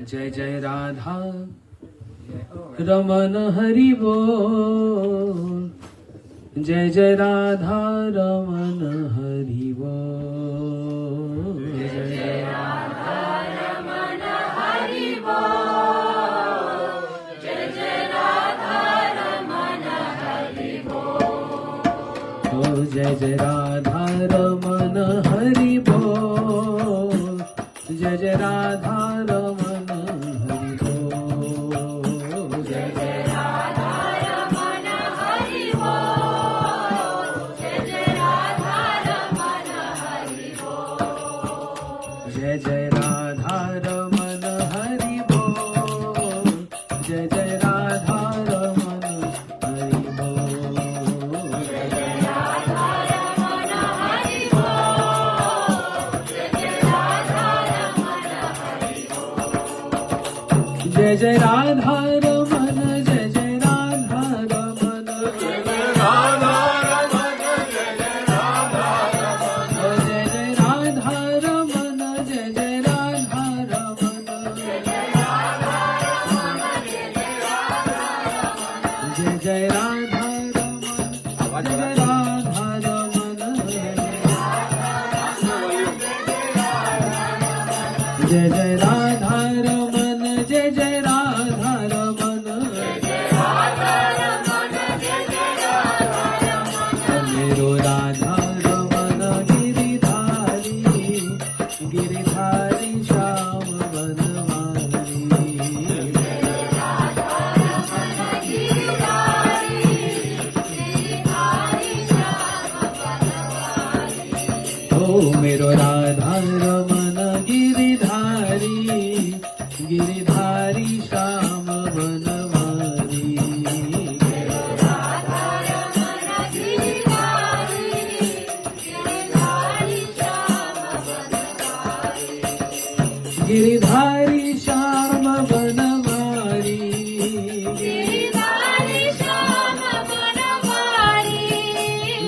जय जय राधा रमन हरि बोल, जय जय राधा रमन हरि बोल, जय जय राधा रमन हरि बोल, जय जय राधा रमन हरि बोल, जय जय राधा रमन हरि बोल, जय जय राधा रमन हरि बोल, जय जय राधा रमन हरि बोल, जय जय राधा रमन हरि बोल, जय जय राधा रमन हरि बोल, जय जय राधा रमन हरि बोल, जय जय राधा रमन हरि बोल, जय जय राधा रमन हरि बोल, जय जय राधा रमन, जय जय राधा रमन, जय जय राधा रमन, जय जय राधा रमन, जय जय राधा रमन, जय जय राधा रमन, जय जय राधा रमन, जय जय राधा रमन, जय जय राधा रमन, जय जय राधा रमन, जय जय राधा रमन, जय जय राधा रमन, मेरो राधा रमन गिरिधारी, गिरिधारी श्याम बनवारी, ओ मेरो राधा रमन गिरिधारी, गिरिधारी श्याम बनवारी, गिरिधारी श्याम बनवारी, गिरिधारी श्याम बनवारी,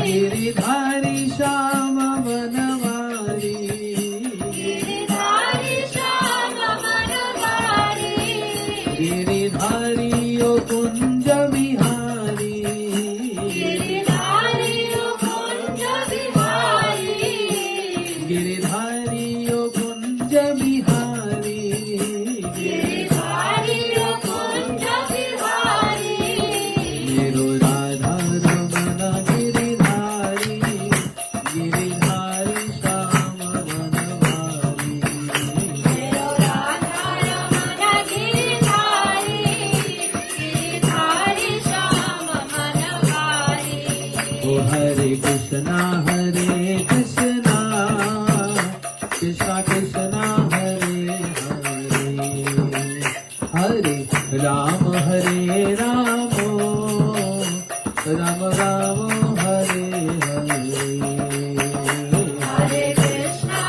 गिरिधारी श्याम बनवारी, गिरिधारी श्याम बनवारी, गिरिधारी ओ कुंज बिहारी, गिरिधारी ओ कुंज बिहारी, गिरिधारी ओ कुंज बिहारी, गिरिधारी ओ कुंज बिहारी, मेरो राधा रमन गिरिधारी, गिरिधारी श्याम बनवारी, मेरो राधा रमन गिरिधारी, गिरिधारी श्याम बनवारी, ओ हरे कृष्णा कृष्णा कृष्णा हरे हरे, हरे राम राम राम हरे हरे, हरे कृष्णा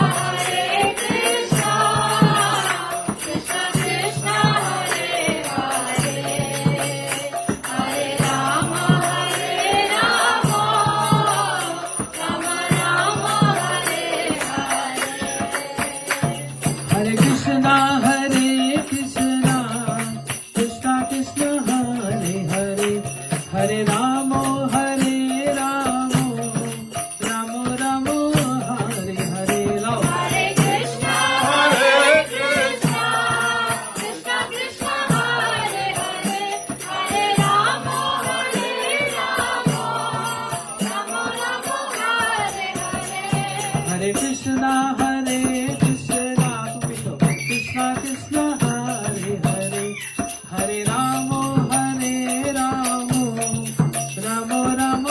कृष्णा कृष्णा हरे हरे, हरे राम राम राम हरे हरे, हरे कृष्णा कृष्णा कृष्णा हरे हरे, हरे राम राम राम हरे हरे, लो हरे कृष्णा कृष्णा कृष्णा हरे हरे, हरे राम राम हरे हरे, हरे कृष्णा कृष्णा कृष्णा हरे हरे, हरे राम राम राम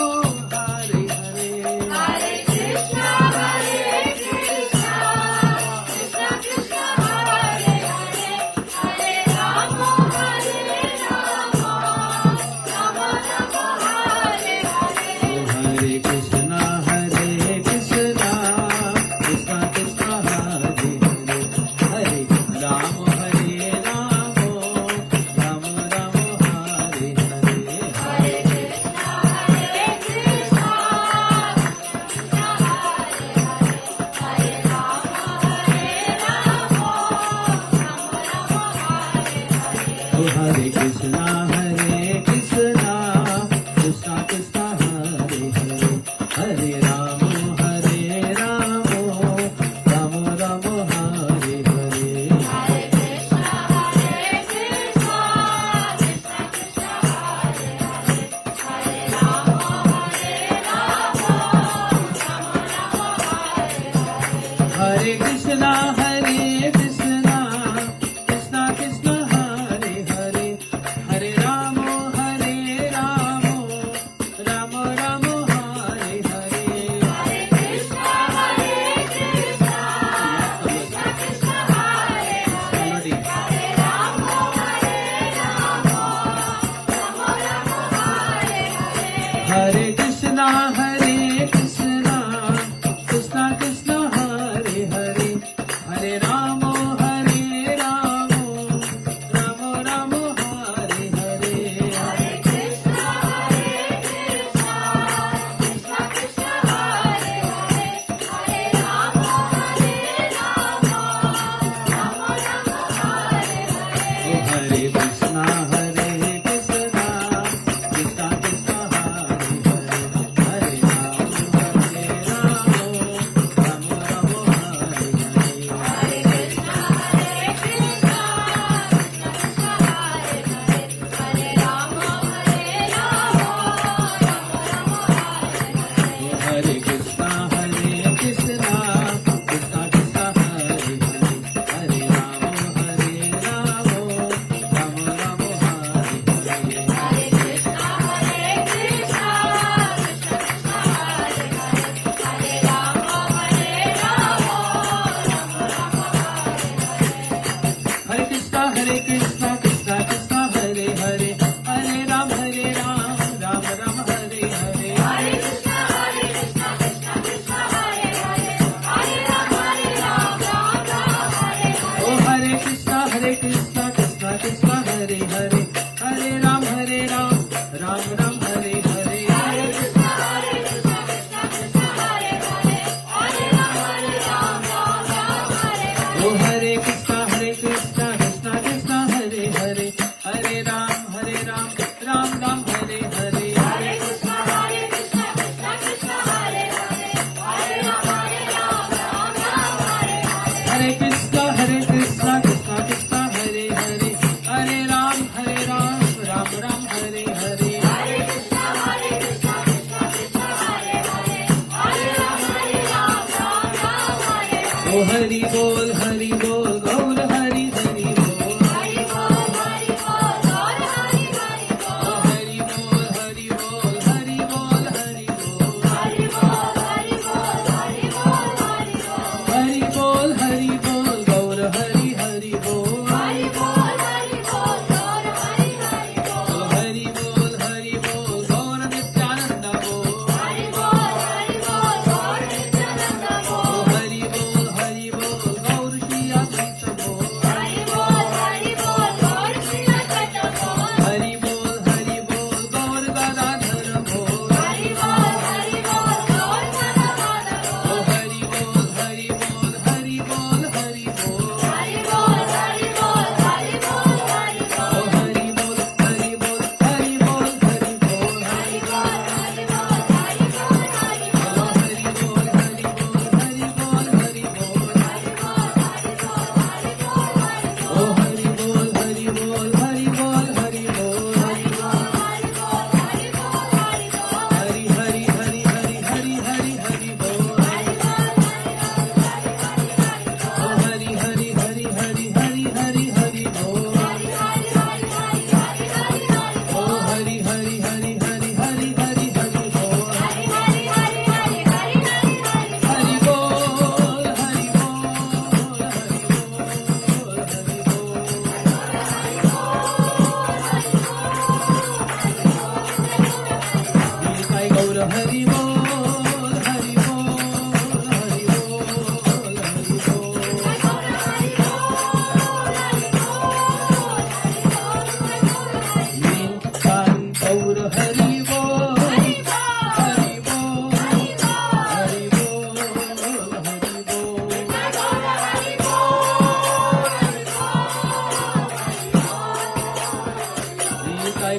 हरे हरे, हरे कृष्णा कृष्णा कृष्णा हरे हरे, हरे राम राम हरे हरे, हरे कृष्णा कृष्णा कृष्णा हरे हरे, हरे Ram Hare Krishna, Krishna Krishna, Hare Hare, Hare Rama, Rama Rama, Hare Hare. Hare Krishna, Krishna Krishna, Hare Hare, Hare Rama, Rama Rama, Hare Hare. Hare Krishna, Krishna Krishna, Hare Hare, Hare Rama, Rama Rama, Hare Hare. Hare Krishna, Krishna Krishna, Hare Hare, Hare Rama, Rama Rama, Hare Hare. Hare Krishna, Krishna Krishna, Hare Hare, Hare Rama, Rama Rama, Hare Hare. Hare Krishna, Krishna Krishna, Hare Hare, Hare Rama, Rama Rama, Hare Hare. Oh Hare Krishna, Krishna Krishna, Hare Hare, Hare Rama, Rama Rama, Hare Hare. Oh Hare Krishna, Krishna Krishna, Hare Hare, Hare Ram, Ram Ram, Hare Hare. Hare Krishna, Krishna Krishna, Hare Hare, Hare Ram, Ram Ram, Hare Hare. Oh Hari Bol, Gaur Hari Hari Bol. Oh Hari Bol, Hari Bol, Hari Bol, Hari Bol. Hari Bol, Gaur Hari Hari Bol. Oh Hari Bol, Gaur Nityananda Bol. Oh Hari Bol, Gaur Shri Advaita Bol. Hari Bol, Gaur Gadadhar Bol. Oh Hari Bol, Hari Bol, Hari Bol.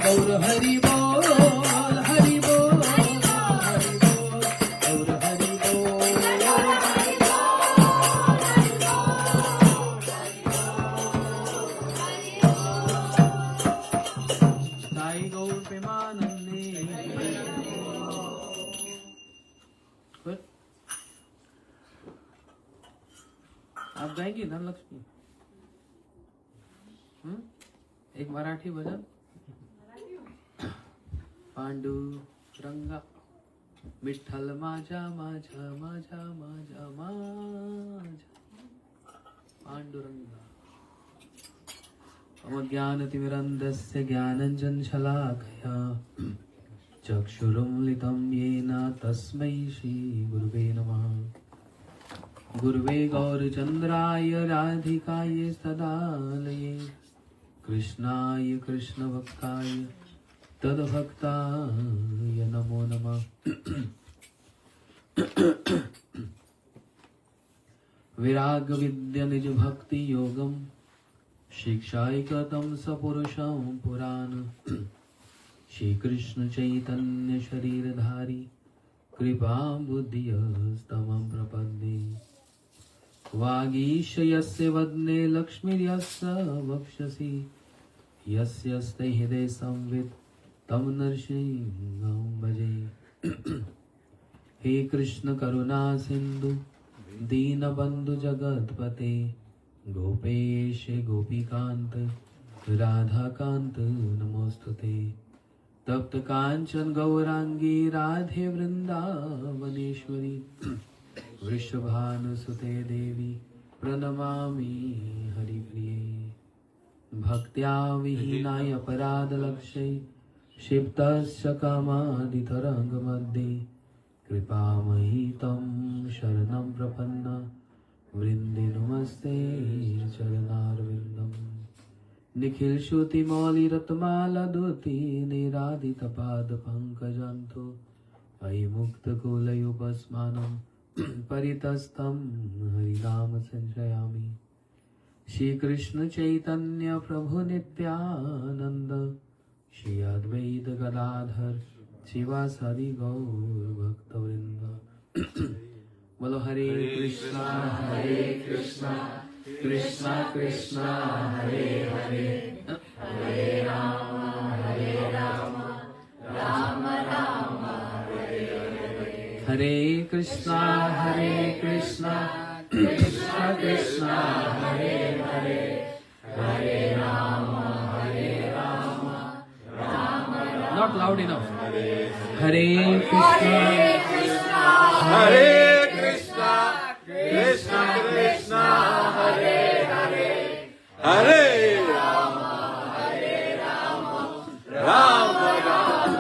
गौर हरि बोल, हरि बोल, हरि बोल, गौर हरि बोल, साई गौर प्रेमानंदे। Good. आप गाएंगी धनलक्ष्मी? एक मराठी भजन। पांडुरंगा विठ्ठल माझा माझा माझा माझा माझा पांडुरंगा। ज्ञानतिमिरन्धस्य ज्ञानञ्जनशलाकया चक्षुरुन्मिलितं येन तस्मै श्रीगुरुवे नमः। गुरुवे गौरचन्द्राय राधिकाय सदालये कृष्णाय कृष्णभक्ताय तद्भक्ताय नमो नमः। विराग विद्या निज भक्ति योगम शिक्षायकतं सपुरुषं पुराण। श्री कृष्ण चैतन्य शरीरधारी कृपां बुद्धिस्तमं प्रपद्ये। वागीश यस्य वदने लक्ष्मीर्यस्य वक्षसि यस्य हस्ते हृदये संवित् तं नरसिंहं भजे। हे कृष्ण करुणा सिंधु दीनबंधु जगत्पते गोपेश गोपीकांत राधाकांत नमोस्तुते। तप्त कांचन गौरांगी राधे वृंदावनेश्वरी वृषभानुसुते देवी प्रणमामि हरिप्रिये। भक्त्या विहीनाय अपराधलक्ष्ये क्षिप्तस्य कामादितरङ्गमध्ये कृपामयि तं शरणं प्रपन्ना वृन्दे नमस्ते चरणारविन्दम्। निखिल श्रुति मौलि रत्माला दुति निरादितपादपङ्कजन्तो अयि मुक्तकुलयुपस्मानं परितस्तं हरिनाम संश्रयामि। श्री कृष्ण चैतन्य प्रभु नित्यानंद श्री अद्वैत गदाधर शिवासादि गौर भक्तवृंद। बोलो हरे कृष्णा कृष्णा कृष्णा हरे हरे हरे राम राम राम हरे हरे। हरे Krishna Krishna Krishna Hare Hare Hare Ram Ram Ram. Not loud enough. Hare Krishna Hare Krishna Krishna Krishna Hare Hare Hare Ram Ram Ram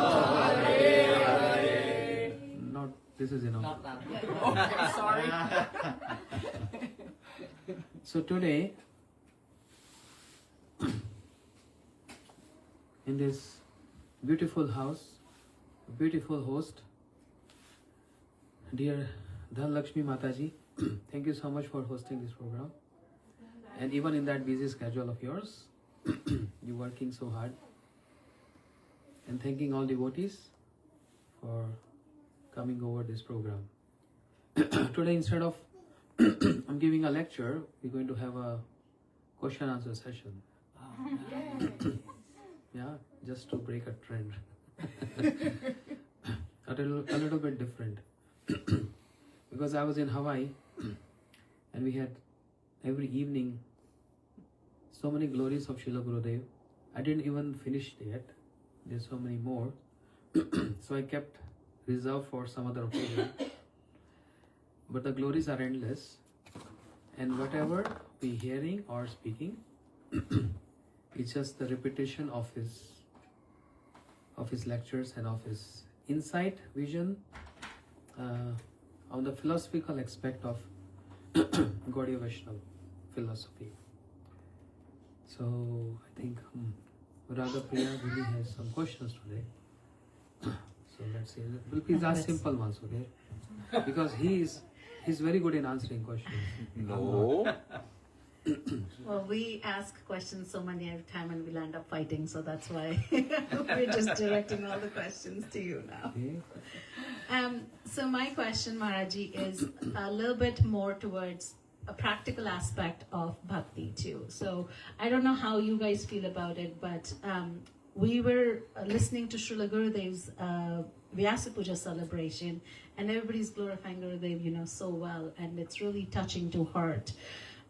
Hare Hare. Not this is enough. Not that. Okay, sorry. So today in this beautiful house, beautiful host, dear Dhanlakshmi Mataji, thank you so much for hosting this program. And even in that busy schedule of yours, you working so hard. And thanking all devotees for coming over this program. Today, instead of I'm giving a lecture, we're going to have a question answer session. Yeah, just to break a trend. a little bit different. Because I was in Hawaii and we had every evening so many glories of Srila Gurudev. I didn't even finish it yet. There's so many more. So I kept reserved for some other occasion. But the glories are endless. And whatever we hearing or speaking, it's just the repetition of his lectures and of his insight, vision on the philosophical aspect of Gaudiya Vaishnava philosophy. So I think Radha Priya really has some questions today. So let's see. Please ask simple ones, okay? Because he's very good in answering questions. No. Well, we ask questions so many at a time and we'll end up fighting, so that's why we're just directing all the questions to you now. Okay. So my question, Maharaji, is a little bit more towards a practical aspect of bhakti too. So I don't know how you guys feel about it, but we were listening to Srila Gurudev's Vyasa Puja celebration, and everybody's glorifying Gurudev, so well, and it's really touching to heart.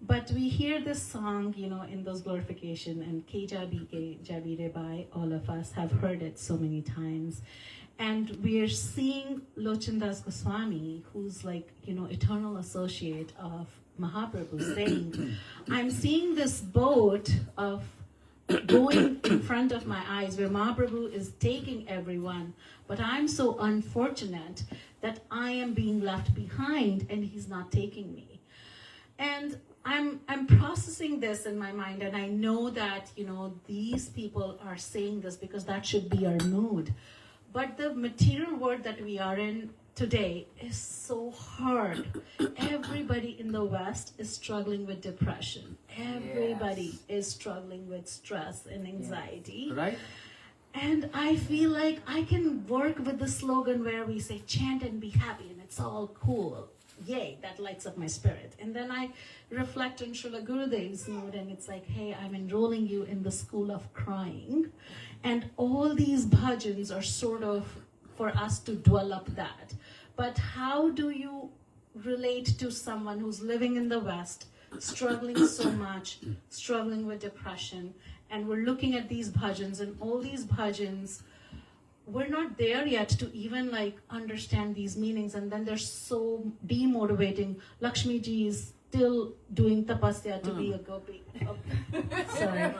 But we hear this song, in those glorification, and Ke Jabi Re Bai, all of us have heard it so many times. And we're seeing Lochandas Goswami, who's like, eternal associate of Mahaprabhu, saying, I'm seeing this boat of going in front of my eyes where Mahaprabhu is taking everyone, but I'm so unfortunate that I am being left behind and he's not taking me. And I'm processing this in my mind, and I know that, these people are saying this because that should be our mood. But the material world that we are in today is so hard. Everybody in the West is struggling with depression. Everybody is struggling with stress and anxiety. Right? And I feel like I can work with the slogan where we say, chant and be happy, and it's all cool. Yay, that lights up my spirit. And then I reflect on Srila Gurudev's mood, and it's like, hey, I'm enrolling you in the school of crying. And all these bhajans are sort of for us to dwell up that. But how do you relate to someone who's living in the West, struggling so much, struggling with depression, and we're looking at these bhajans, and all these bhajans, we're not there yet to even understand these meanings, and then they're so demotivating. Lakshmi ji is still doing tapasya to be a gopi. Oh, sorry.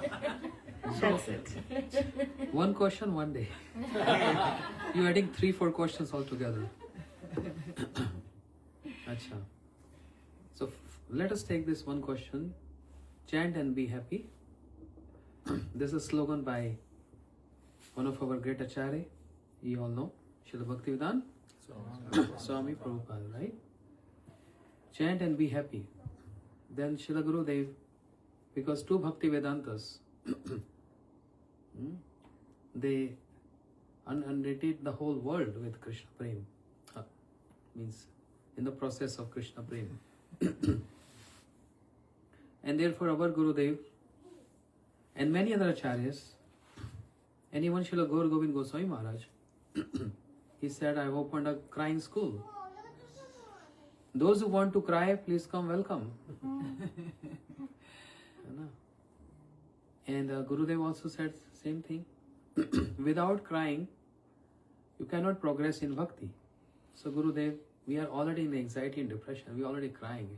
That's it. One question, one day. You're adding 3-4 questions all together. Acha. So let us take this one question. Chant and be happy. This is a slogan by one of our great acharya. You all know, Srila Bhaktivedanta Swami Prabhupada, right? Chant and be happy. Then Srila Gurudev, because two Bhakti Vedantas, they unrated the whole world with Krishna Prem. Means in the process of Krishna Prem. And therefore our Gurudev and many other acharyas, and even Srila Gaur Govind Goswami Maharaj, he said, I've opened a crying school. Those who want to cry, please come, welcome. And Gurudev also said same thing. Without crying, you cannot progress in bhakti. So Gurudev, we are already in anxiety and depression. We are already crying.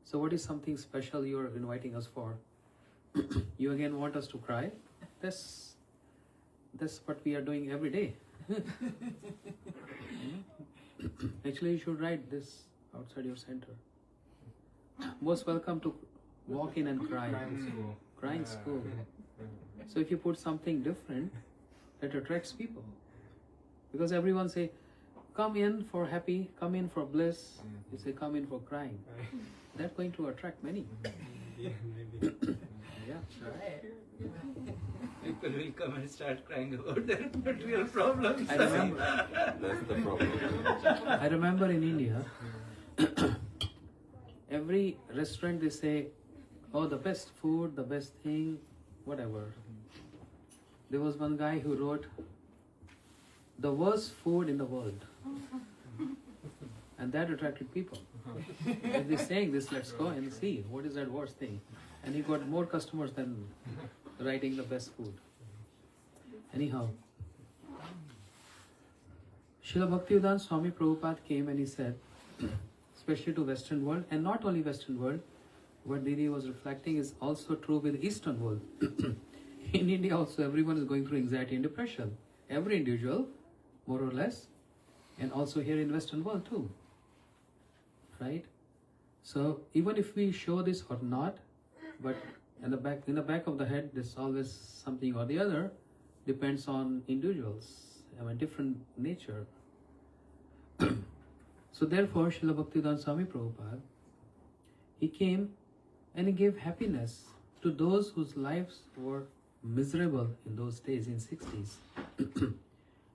So what is something special you are inviting us for? You again want us to cry? That's what we are doing every day. Actually, you should write this outside your center. Most welcome to walk in and cry. Crying school. So if you put something different, that attracts people. Because everyone say, come in for happy, come in for bliss. You say, come in for crying. That's going to attract many. Yeah, people will come and start crying about their material problems. I remember. That's the problem. I remember in India, every restaurant they say, oh, the best food, the best thing, whatever. There was one guy who wrote, the worst food in the world. And that attracted people. If they're saying this, let's go and see what is that worst thing. And he got more customers than writing the best food. Anyhow, Srila Bhaktivedanta Swami Prabhupada came and he said, especially to Western world, and not only Western world, what Didi was reflecting is also true with Eastern world. In India also everyone is going through anxiety and depression. Every individual, more or less, and also here in Western world too. Right? So even if we show this or not, but in the back of the head, there's always something or the other, depends on individuals, different nature. So therefore, Srila Bhaktivedanta Swami Prabhupada, he came And he gave happiness to those whose lives were miserable in those days, in 60s.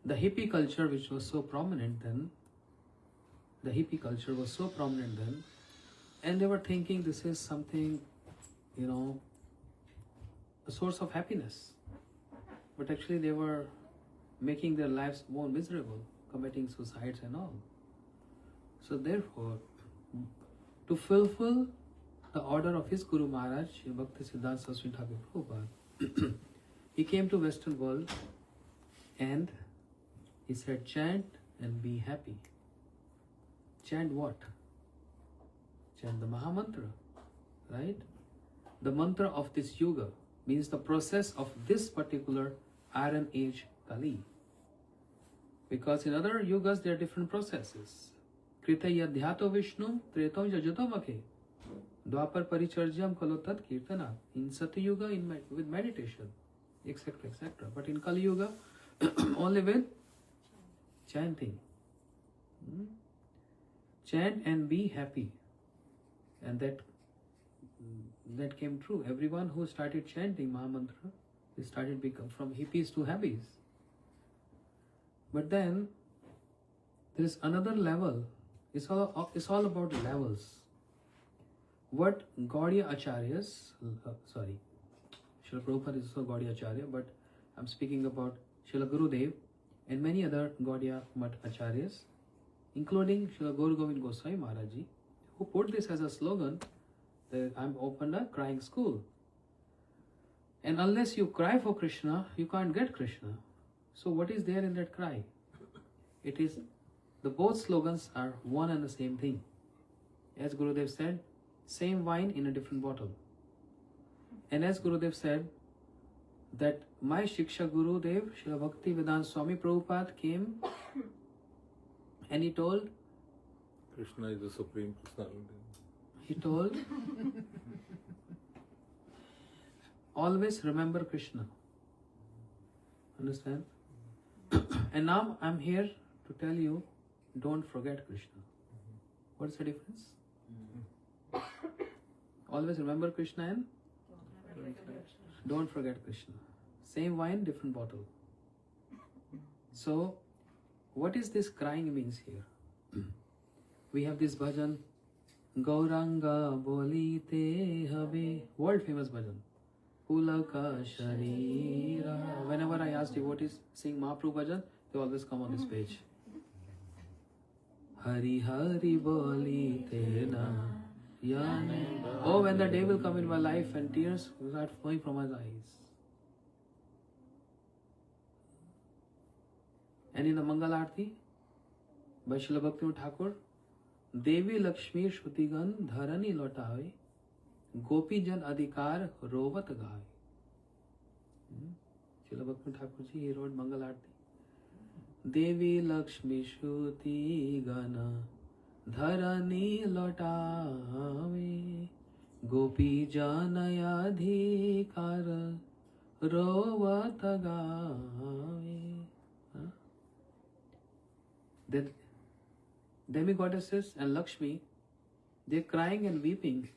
The hippie culture, which was so prominent then, and they were thinking this is something, a source of happiness. But actually they were making their lives more miserable, committing suicides and all. So therefore, to fulfill the order of his Guru Maharaj, Sri Bhakti Siddhanta Saraswati Thakur Prabhupada, he came to Western world and he said, chant and be happy. Chant what? Chant the Maha Mantra, right? The mantra of this yuga means the process of this particular Iron Age Kali. Because in other yugas there are different processes. Krita yadhyato Vishnu, tretam jajato makhe. Dwapar paricharjam kalo tat kirtana. In Satya Yuga with meditation, etc., etc. But in Kali Yuga, only with chanting. Chant and be happy. And that came true. Everyone who started chanting Maha Mantra, they started become from hippies to habbies. But then there is another level. It's all about levels. What Gaudiya Acharyas, Srila Prabhupada is also Gaudiya Acharya, but I'm speaking about Srila Gurudev and many other Gaudiya Mat Acharyas, including Srila Gaur Govind Goswami Maharaji, who put this as a slogan that I'm opened a crying school. And unless you cry for Krishna, you can't get Krishna. So what is there in that cry? It is, the both slogans are one and the same thing. As Gurudev said, same wine in a different bottle. And as Gurudev said, that my Shiksha Gurudev, Srila Bhakti Vedanta Swami Prabhupada came and he told, Krishna is the Supreme Personality. He told, always remember Krishna. Understand? And now I'm here to tell you, don't forget Krishna. What's the difference? Always remember Krishna and don't forget Krishna. Same wine, different bottle. So, what is this crying means here? We have this bhajan, Gauranga Bolite Habe, world famous bhajan. Pulaka Sharira. Whenever I ask devotees sing Mahaprabhu bhajan, they always come on this page. Hari Hari Bolite Na. Oh, when the day will come in my life and tears will start flowing from my eyes. And in the Mangal Aarti by Srila Bhaktivinoda Thakur, Devi Lakshmi Shrutigan Dharani Lotave, Gopi Jan Adhikar Rovat Gai. Srila Bhaktivinoda Thakur ji, he wrote Mangal Aarti. Devi Lakshmi Shrutigan Dharani lotave, Gopi janayadhikar rovat gave. The demigoddesses and Lakshmi, they're crying and weeping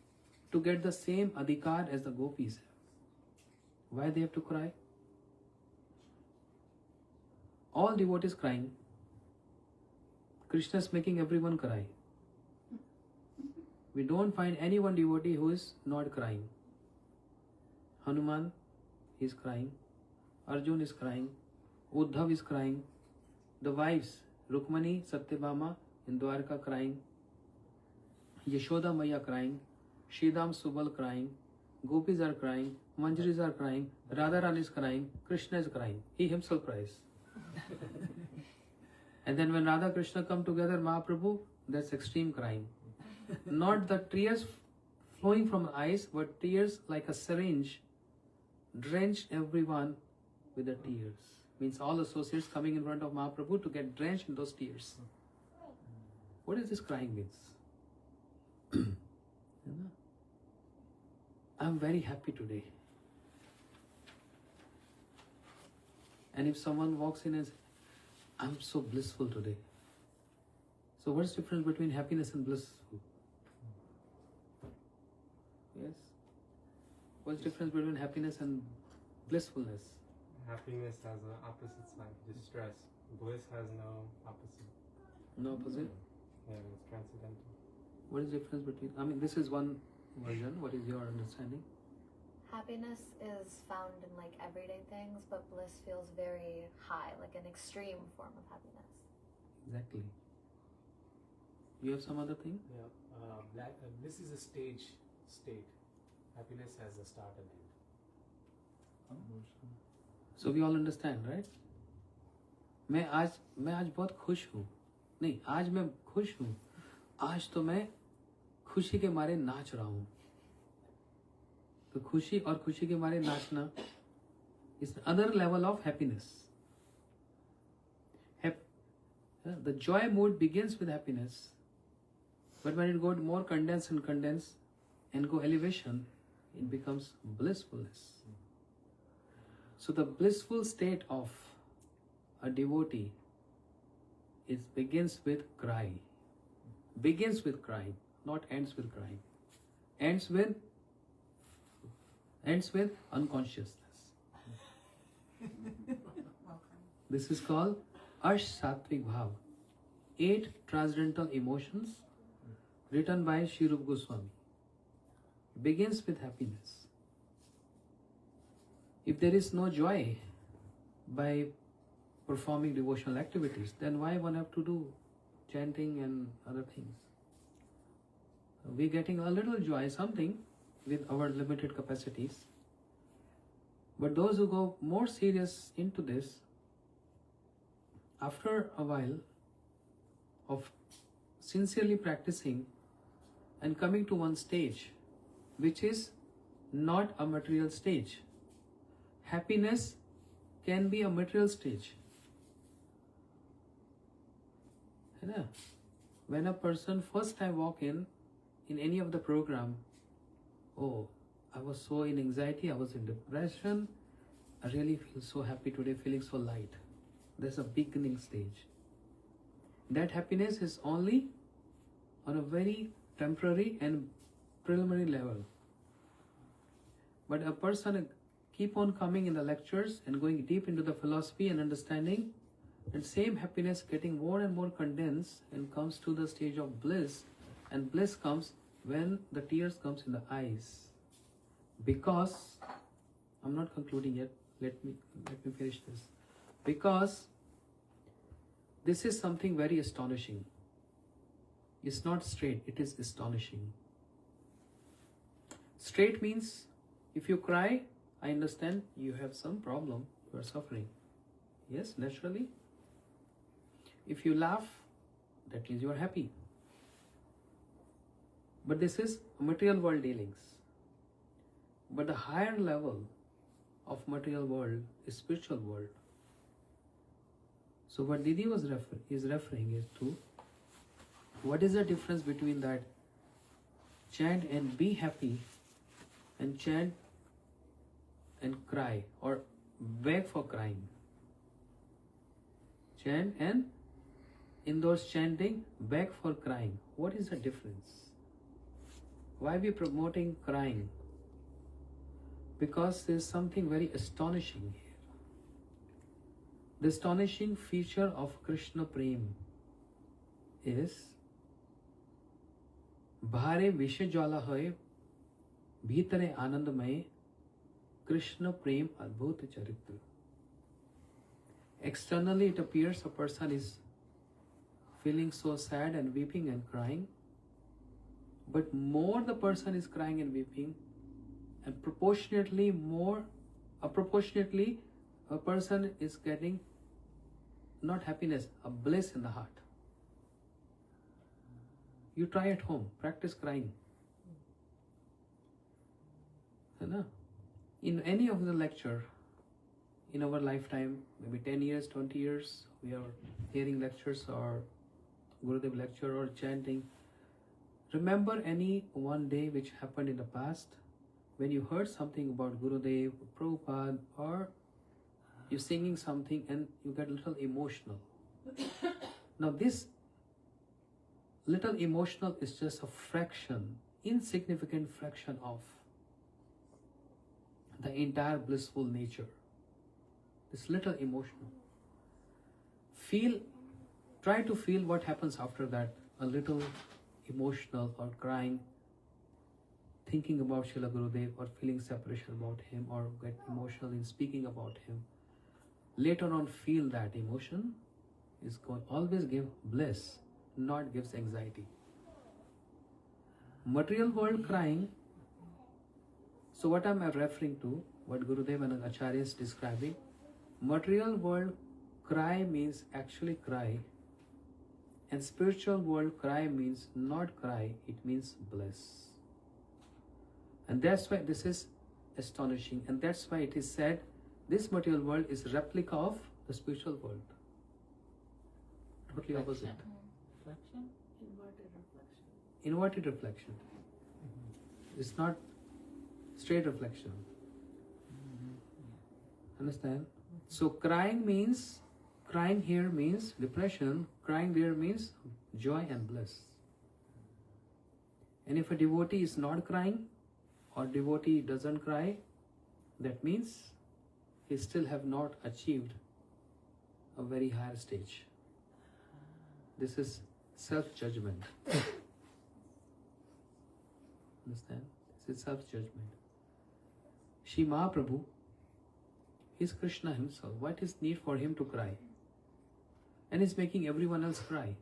to get the same adhikar as the gopis have. Why they have to cry? All devotees crying. Krishna is making everyone cry. We don't find any one devotee who is not crying. Hanuman is crying. Arjun is crying. Uddhav is crying. The wives, Rukmani, Satyabhama in Dwarka crying. Yashoda Maya crying. Shridam Subal crying. Gopis are crying. Manjaris are crying. Radharani is crying. Krishna is crying. He himself cries. And then when Radha Krishna come together, Mahaprabhu, that's extreme crying. Not the tears flowing from eyes, but tears like a syringe drenched everyone with the tears. Means all associates coming in front of Mahaprabhu to get drenched in those tears. What is this crying means? I'm very happy today. And if someone walks in and says, I'm so blissful today. So what's the difference between happiness and blissful? Yes? What's the difference between happiness and blissfulness? Happiness has an opposite side, distress. Bliss has no opposite. No opposite? Yeah, it's transcendental. What is the difference between, I mean, this is one version. What is your understanding? Happiness is found in like everyday things, but bliss feels very high, like an extreme form of happiness. Exactly. You have some other thing? Yeah, bliss is a stage state. Happiness has a start and end. So we all understand, right? मैं आज बहुत खुश हूँ. नहीं, आज मैं खुश हूँ. आज तो मैं खुशी के मारे नाच रहा हूँ. तो खुशी और खुशी के मारे नाचना is another level of happiness. The joy mood begins with happiness, but when it goes more condensed and go elevation, it becomes blissfulness. So the blissful state of a devotee begins with crying. Begins with crying, not ends with crying. Ends with unconsciousness. This is called Ash Sattvic Bhav. 8 transcendental emotions written by Sri Rupa Goswami. Begins with happiness. If there is no joy by performing devotional activities, then why one have to do chanting and other things? We're getting a little joy, something, with our limited capacities. But those who go more serious into this, after a while of sincerely practicing and coming to one stage, which is not a material stage. Happiness can be a material stage. When a person first time walk in any of the program, oh, I was so in anxiety, I was in depression, I really feel so happy today, feeling so light. There's a beginning stage. That happiness is only on a very temporary and preliminary level. But a person keep on coming in the lectures and going deep into the philosophy and understanding, and same happiness getting more and more condensed and comes to the stage of bliss, and bliss comes when the tears comes in the eyes. Because, I'm not concluding yet, let me finish this. Because this is something very astonishing. It's not straight, it is astonishing. Straight means if you cry, I understand you have some problem, you are suffering. Yes, naturally. If you laugh, that means you are happy. But this is material world dealings. But the higher level of material world is spiritual world. So what Didi is referring is to, what is the difference between that chant and be happy and chant and cry or beg for crying? Chant and in those chanting, beg for crying. What is the difference? Why are we promoting crying? Because there is something very astonishing here. The astonishing feature of Krishna Prem is Bhare Visha Jala Hoye Bhitare Anandamaye Krishna Prem Adbhuta Charitra. Externally it appears a person is feeling so sad and weeping and crying, but more the person is crying and weeping, and proportionately a person is getting not happiness, a bliss in the heart. You try at home, practice crying. In any of the lecture, in our lifetime, maybe 10 years, 20 years, we are hearing lectures or Gurudev lecture or chanting. Remember any one day which happened in the past when you heard something about Gurudev, Prabhupada, or you're singing something and you get a little emotional. Now this little emotional is just a fraction, insignificant fraction of the entire blissful nature. This little emotional. Try to feel what happens after that. A little emotional or crying, thinking about Srila Gurudev or feeling separation about him or get emotional in speaking about him. Later on feel that emotion is going always give bliss, not gives anxiety. Material world crying. So what am I referring to? What Gurudev and Acharya is describing. Material world cry means actually cry. And spiritual world cry means not cry, it means bliss. And that's why this is astonishing. And that's why it is said this material world is a replica of the spiritual world. Totally opposite. Reflection? Inverted reflection. Inverted reflection. It's not straight reflection. Understand? So crying here means depression, crying there means joy and bliss. And if a devotee is not crying or devotee doesn't cry, that means he still have not achieved a very higher stage. This is self-judgment. Understand? This is self-judgment. Shri Mahaprabhu is Krishna himself. What is need for him to cry? And he's making everyone else cry.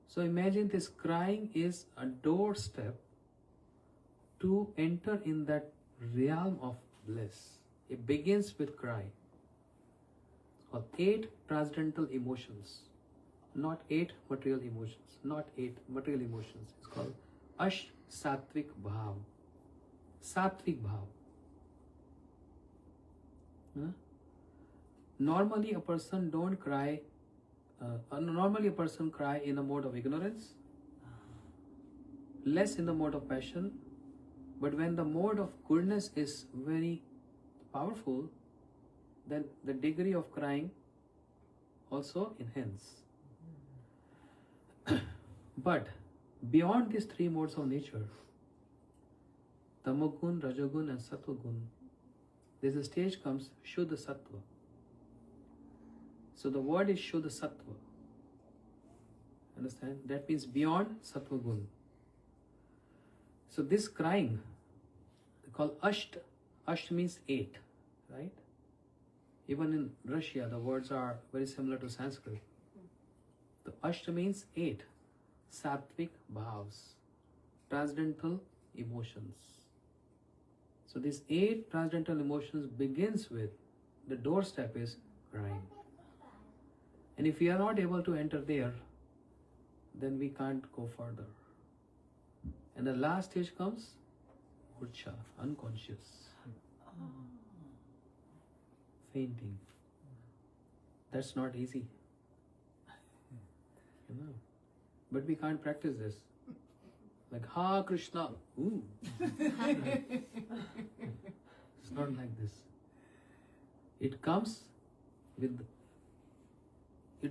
So imagine this crying is a doorstep to enter in that realm of bliss. It begins with cry. Or 8 transcendental emotions, not 8 material emotions, not 8 material emotions. It's called Ash Satvik Bhav. Satvik Bhav. Normally a person don't cry. Normally a person cry in a mode of ignorance, less in the mode of passion. But when the mode of goodness is very powerful, then the degree of crying also enhance. But beyond these 3 modes of nature, Tamagun, Rajagun and Sattvagun, there's a stage comes Shuddha Sattva. So the word is Shuddha Sattva. Understand? That means beyond Sattva Gun. So this crying, they call Asht. Asht means 8, right? Even in Russia, the words are very similar to Sanskrit. The Asht means 8. Sattvic bhavs, transcendental emotions. So these 8 transcendental emotions begins with, the doorstep is crying. And if we are not able to enter there, then we can't go further. And the last stage comes Murcha, unconscious. Fainting. That's not easy. But we can't practice this. Like, Ha Krishna. Ooh. It's not like this. It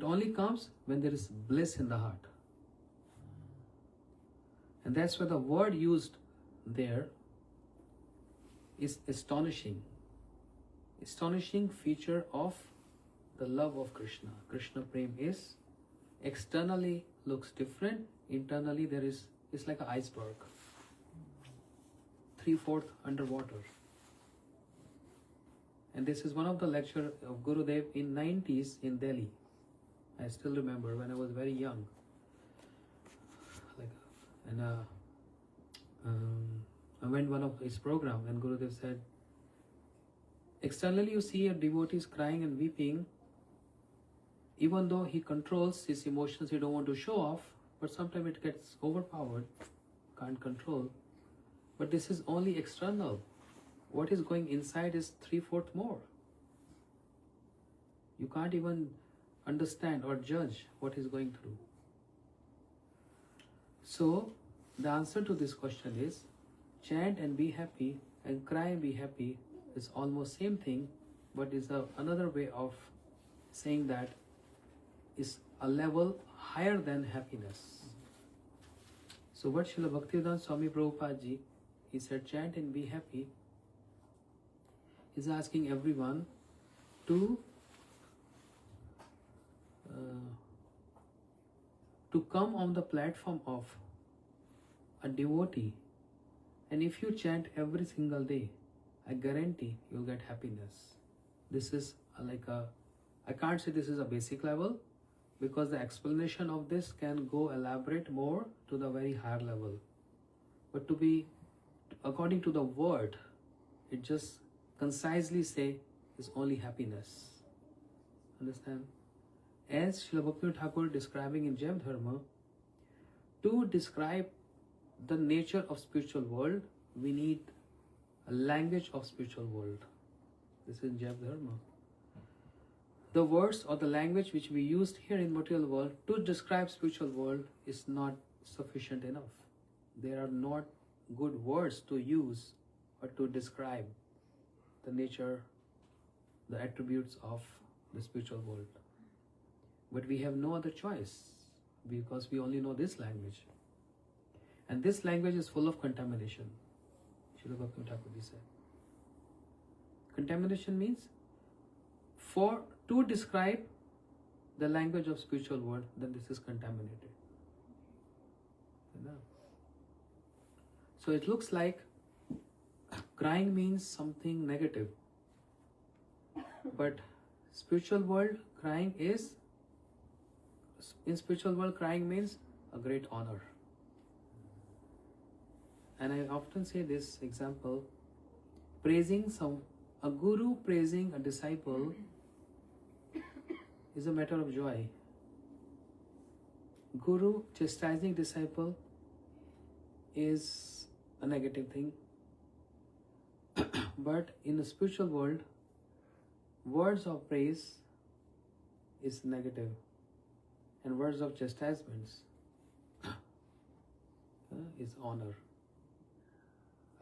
only comes when there is bliss in the heart. And that's why the word used there is astonishing. Astonishing feature of the love of Krishna. Krishna Prem is externally looks different, internally it's like an iceberg. 3/4 underwater. And this is one of the lecture of Gurudev in 90s in Delhi. I still remember when I was very young. I went one of his program and Gurudev said, externally you see a devotee is crying and weeping, even though he controls his emotions, he don't want to show off, but sometimes it gets overpowered, can't control. But this is only external. What is going inside is 3/4 more. You can't even understand or judge what is going through. So the answer to this question is chant and be happy and cry and be happy is almost same thing, but is another way of saying that is a level higher than happiness. So what Srila Bhaktivedanta Swami Prabhupada ji he said chant and be happy. He's asking everyone to come on the platform of a devotee, and if you chant every single day, I guarantee you'll get happiness. This is I can't say this is a basic level, because the explanation of this can go elaborate more to the very higher level. But to be, according to the word, it just concisely say is only happiness. Understand? As Srila Bhaktivinoda Thakur describing in Jaiva Dharma, to describe the nature of spiritual world, we need a language of spiritual world. This is Jaiva Dharma. The words or the language which we used here in material world to describe spiritual world is not sufficient enough. There are not good words to use or to describe the nature, the attributes of the spiritual world. But we have no other choice, because we only know this language. And this language is full of contamination. Srila Bhaktivinoda Thakur said. Contamination means to describe the language of spiritual world, then this is contaminated. So it looks like crying means something negative. But spiritual world, crying means a great honor. And I often say this example, a guru praising a disciple is a matter of joy. Guru chastising disciple is a negative thing. But in the spiritual world, words of praise is negative, and words of chastisements is honor.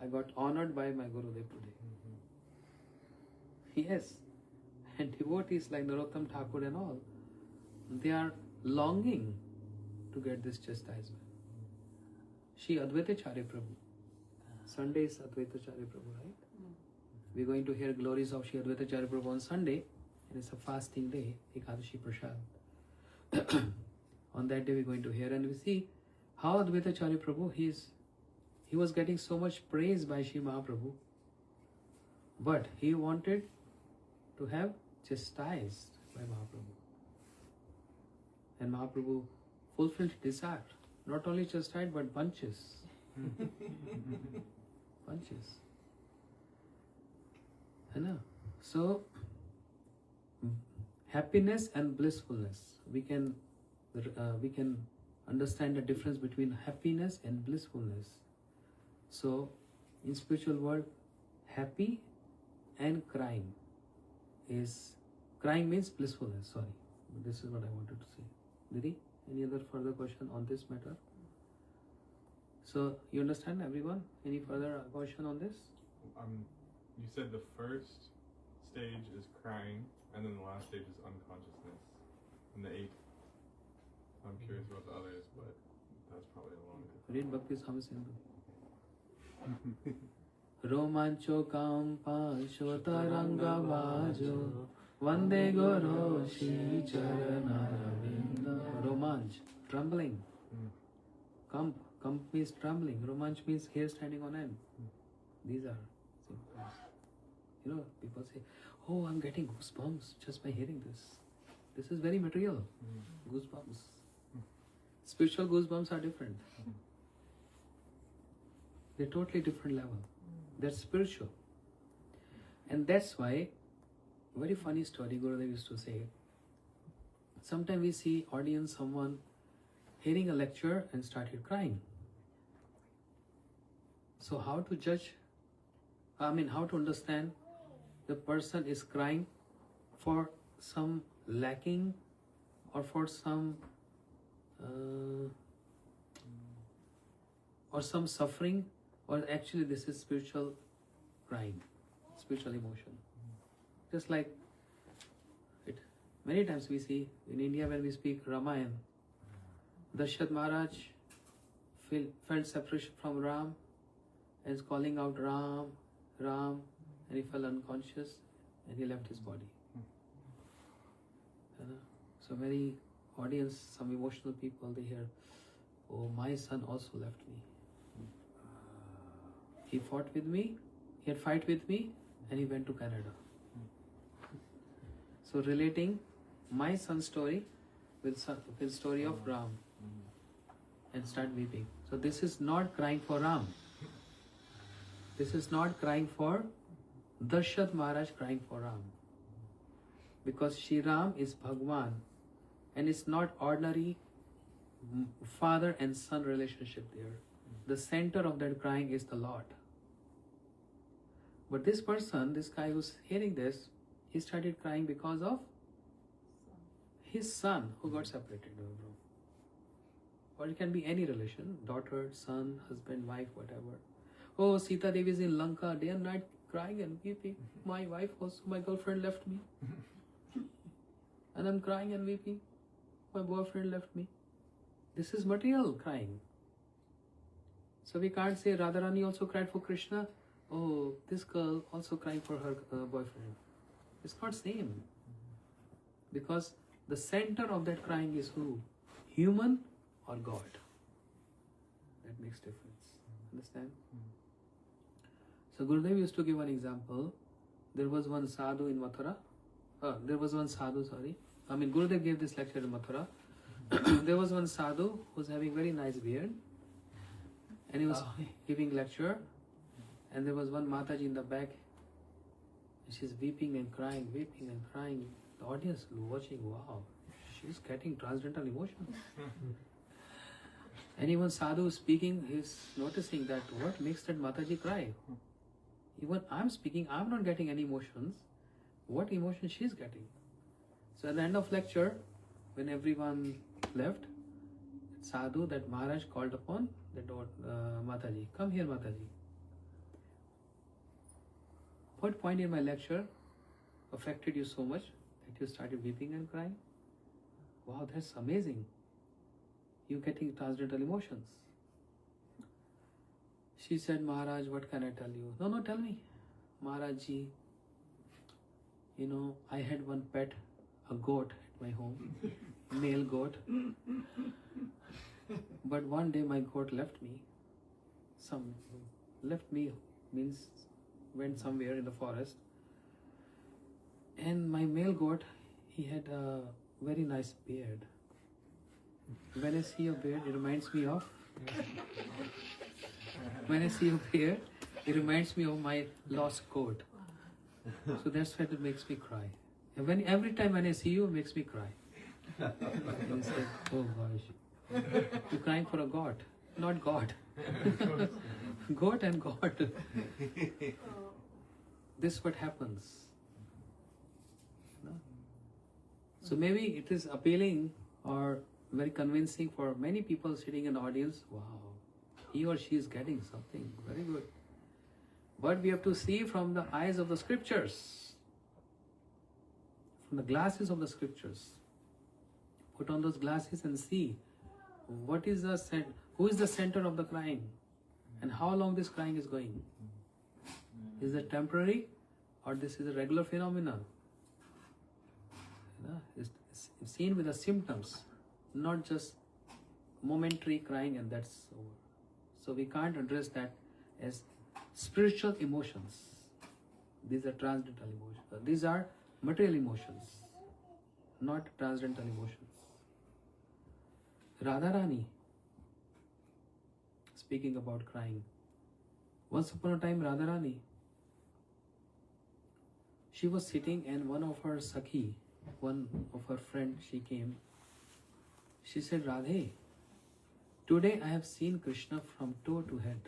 I got honored by my Gurudev today. Yes, and devotees like Narottam Thakur and all, they are longing to get this chastisement. Shri Advaitacharya Prabhu. Sunday is Advaitacharya Prabhu, right? We're going to hear glories of Shri Advaitacharya Prabhu on Sunday, and it's a fasting day, Ekadashi Prasad. On that day we're going to hear, and we see how Advaitacharya Prabhu, he was getting so much praise by Shri Mahaprabhu, but he wanted to have chastised by Mahaprabhu. And Mahaprabhu fulfilled his desire. Not only chastised, but bunches. Bunches. So, happiness and blissfulness. We can understand the difference between happiness and blissfulness. So, in spiritual world, happy and crying means blissfulness. Sorry, this is what I wanted to say. Didi, any other further question on this matter? So, you understand, everyone? Any further question on this? You said the first stage is crying, and then the last stage is unconsciousness, and the 8th. I'm curious about the others, but that's probably a long time. Read Bhakti Swami Sindhu. Romancho kampa shotaranga vajo Vande Guru Shri Charana. Romanch, trembling. Kamp means trembling. Romanch means hair standing on end. These are symptoms. People say, oh, I'm getting goosebumps just by hearing this. This is very material. Goosebumps. Spiritual goosebumps are different. They're totally different level. That's spiritual. And that's why, very funny story Gurudev used to say, sometimes we see audience, someone hearing a lecture and started crying. So how to judge, how to understand the person is crying for some lacking or for some suffering, or actually this is spiritual crying, spiritual emotion. Just like it, many times we see in India when we speak Ramayana, Dashrath Maharaj felt separation from Ram, and is calling out Ram, Ram, and he fell unconscious and he left his body. You know? So many audience, some emotional people, they hear, oh, my son also left me. He fought with me, he had fight with me, and he went to Canada. So relating my son's story with story of Ram, and start weeping. So this is not crying for Ram. This is not crying for Darshat Maharaj, crying for Ram. Because Shri Ram is Bhagwan, and it's not ordinary father and son relationship there. The center of that crying is the Lord. But this person, this guy who's hearing this, he started crying because of his son who got separated. Or it can be any relation, daughter, son, husband, wife, whatever. Oh, Sita Devi is in Lanka, day and night crying and weeping. My wife also, my girlfriend left me. And I'm crying and weeping. My boyfriend left me. This is material crying. So we can't say Radharani also cried for Krishna. Oh, this girl also crying for her boyfriend. It's not same. Because the center of that crying is who? Human or God? That makes difference. Understand? So Gurudev used to give one example. There was one sadhu in Mathura. Gurudev gave this lecture in Mathura. There was one sadhu who was having very nice beard. And he was giving lecture. And there was one Mataji in the back. She's weeping and crying, weeping and crying. The audience watching, wow, she's getting transcendental emotions. And even sadhu speaking, he's noticing that what makes that Mataji cry? Even I'm speaking, I'm not getting any emotions. What emotion she's getting? So at the end of lecture, when everyone left, sadhu, that Maharaj called upon that Mataji, come here Mataji. What point in my lecture affected you so much that you started weeping and crying? Wow, that's amazing. You getting transcendental emotions. She said, Maharaj, what can I tell you? No, tell me. Maharaj ji, I had one pet, a goat at my home, male goat. But one day my goat left me. Left me means went somewhere in the forest. And my male goat, he had a very nice beard. When I see your beard, it reminds me of my lost goat. So that's why it makes me cry. And every time when I see you, it makes me cry. And I say, oh gosh, you're crying for a goat, not God. Goat and God. This is what happens. No? So maybe it is appealing or very convincing for many people sitting in the audience. Wow, he or she is getting something very good. But we have to see from the eyes of the scriptures, from the glasses of the scriptures. Put on those glasses and see who is the center of the crying and how long this crying is going. Is it temporary or this is a regular phenomenon? It's seen with the symptoms, not just momentary crying and that's over. So we can't address that as spiritual emotions. These are transcendental emotions. These are material emotions, not transcendental emotions. Radharani, speaking about crying. Once upon a time, Radharani, she was sitting and one of her Sakhi, one of her friend, she came. She said, Radhe, today I have seen Krishna from toe to head.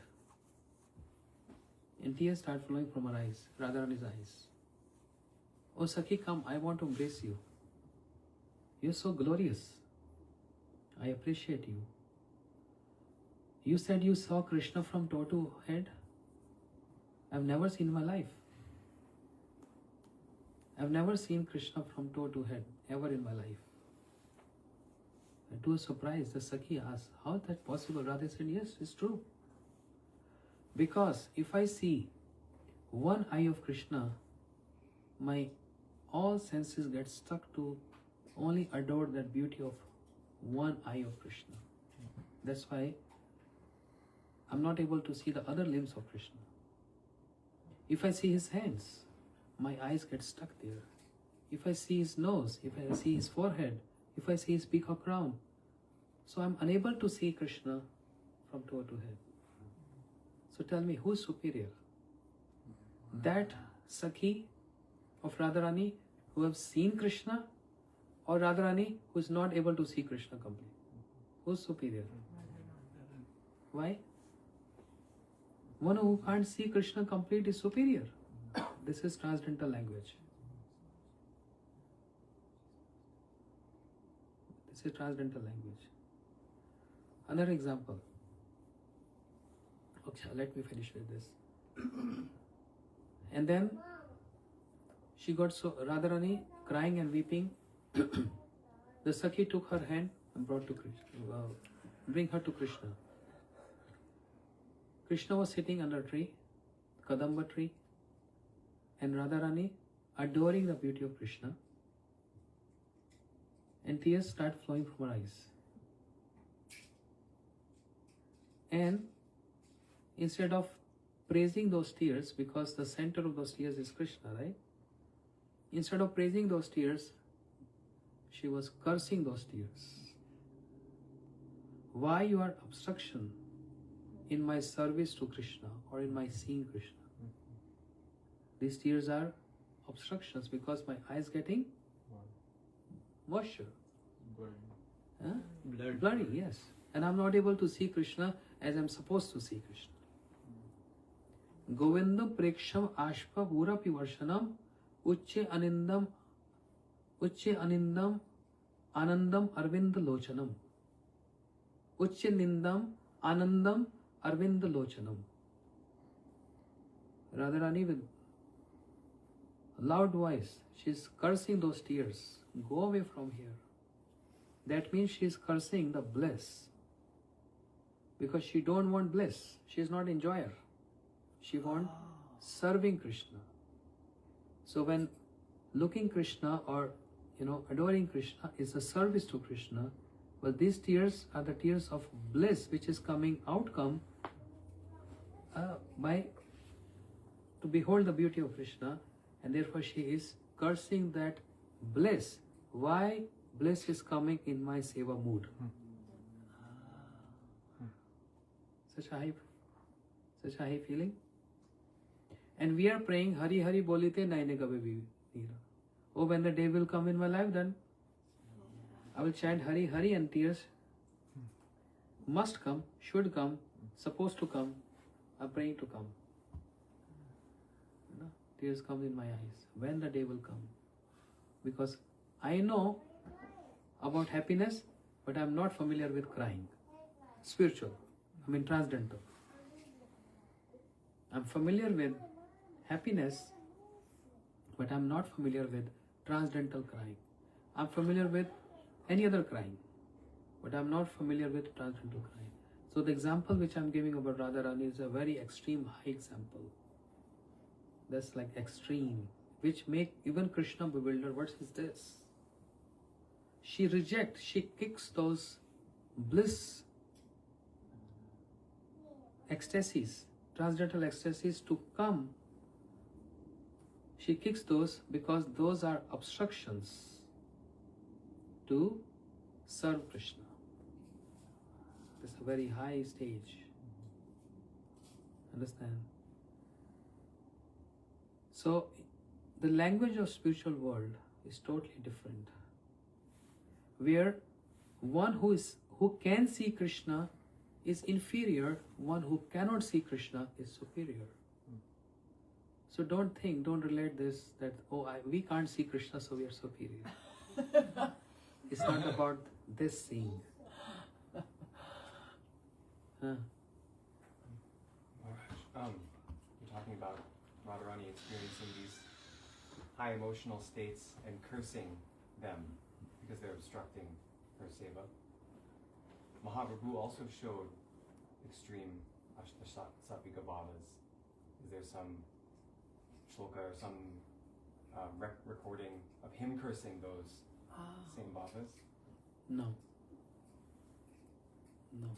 And tears start flowing from her eyes, Radharani's eyes. Oh Sakhi, come, I want to embrace you. You're so glorious. I appreciate you. You said you saw Krishna from toe to head? I've never seen in my life. I've never seen Krishna from toe to head, ever in my life. And to a surprise, the Sakhi asked, how is that possible? Radha said, yes, it's true. Because if I see one eye of Krishna, my all senses get stuck to only adore that beauty of one eye of Krishna. That's why I'm not able to see the other limbs of Krishna. If I see his hands, my eyes get stuck there. If I see his nose, if I see his forehead, if I see his peacock crown, so I'm unable to see Krishna from toe to head. So tell me, who's superior? That Sakhi of Radharani who have seen Krishna, or Radharani who is not able to see Krishna completely? Who's superior? Why? One who can't see Krishna complete is superior. This is transcendental language. This is transcendental language. Another example. Okay, let me finish with this. And then she got so Radharani crying and weeping. The Sakhi took her hand and brought to Krishna, bring her to Krishna. Krishna was sitting under a tree, Kadamba tree, and Radharani adoring the beauty of Krishna, and tears start flowing from her eyes. And instead of praising those tears, because the center of those tears is Krishna, right? Instead of praising those tears, she was cursing those tears. Why you are obstruction in my service to Krishna or in my seeing Krishna? These tears are obstructions because my eyes getting moisture. Blurry. Blurry, yes. And I'm not able to see Krishna as I'm supposed to see Krishna. Govindam preksham ashpa purapi varshanam ucche anindam anandam arvind lochanam ucche nindam anandam arvind lochanam. Radharani with loud voice, she's cursing those tears. Go away from here. That means she's cursing the bliss. Because she don't want bliss. She is not enjoyer. She wants serving Krishna. So when looking Krishna or adoring Krishna is a service to Krishna, but these tears are the tears of bliss, which is coming outcome by to behold the beauty of Krishna, and therefore she is cursing that bliss. Why bliss is coming in my seva mood? Such a high feeling. And we are praying Hari Hari Bolite Naine Gabe Veera. Oh, when the day will come in my life, then I will chant Hari Hari, and tears must come, should come, supposed to come, are praying to come. Tears come in my eyes. When the day will come. Because I know about happiness, but I am not familiar with crying. Spiritual. Transcendental. I'm familiar with happiness, but I'm not familiar with transcendental crying. I'm familiar with any other crying, but I'm not familiar with transcendental crying. So the example which I'm giving about Radharani is a very extreme high example. That's like extreme, which make even Krishna bewildered. What is this? She rejects, she kicks those bliss ecstasies, transcendental ecstasies to come. She kicks those because those are obstructions to serve Krishna. It's a very high stage. Understand? So, the language of spiritual world is totally different. Where one who can see Krishna is inferior, one who cannot see Krishna is superior. So don't relate this that, we can't see Krishna, so we are superior. It's not about this seeing. You're talking about Radharani experiencing these high emotional states and cursing them because they're obstructing her seva. Mahaprabhu also showed extreme Sattvika bhavas? Is there some shloka or some recording of him cursing those same bhavas? No. No.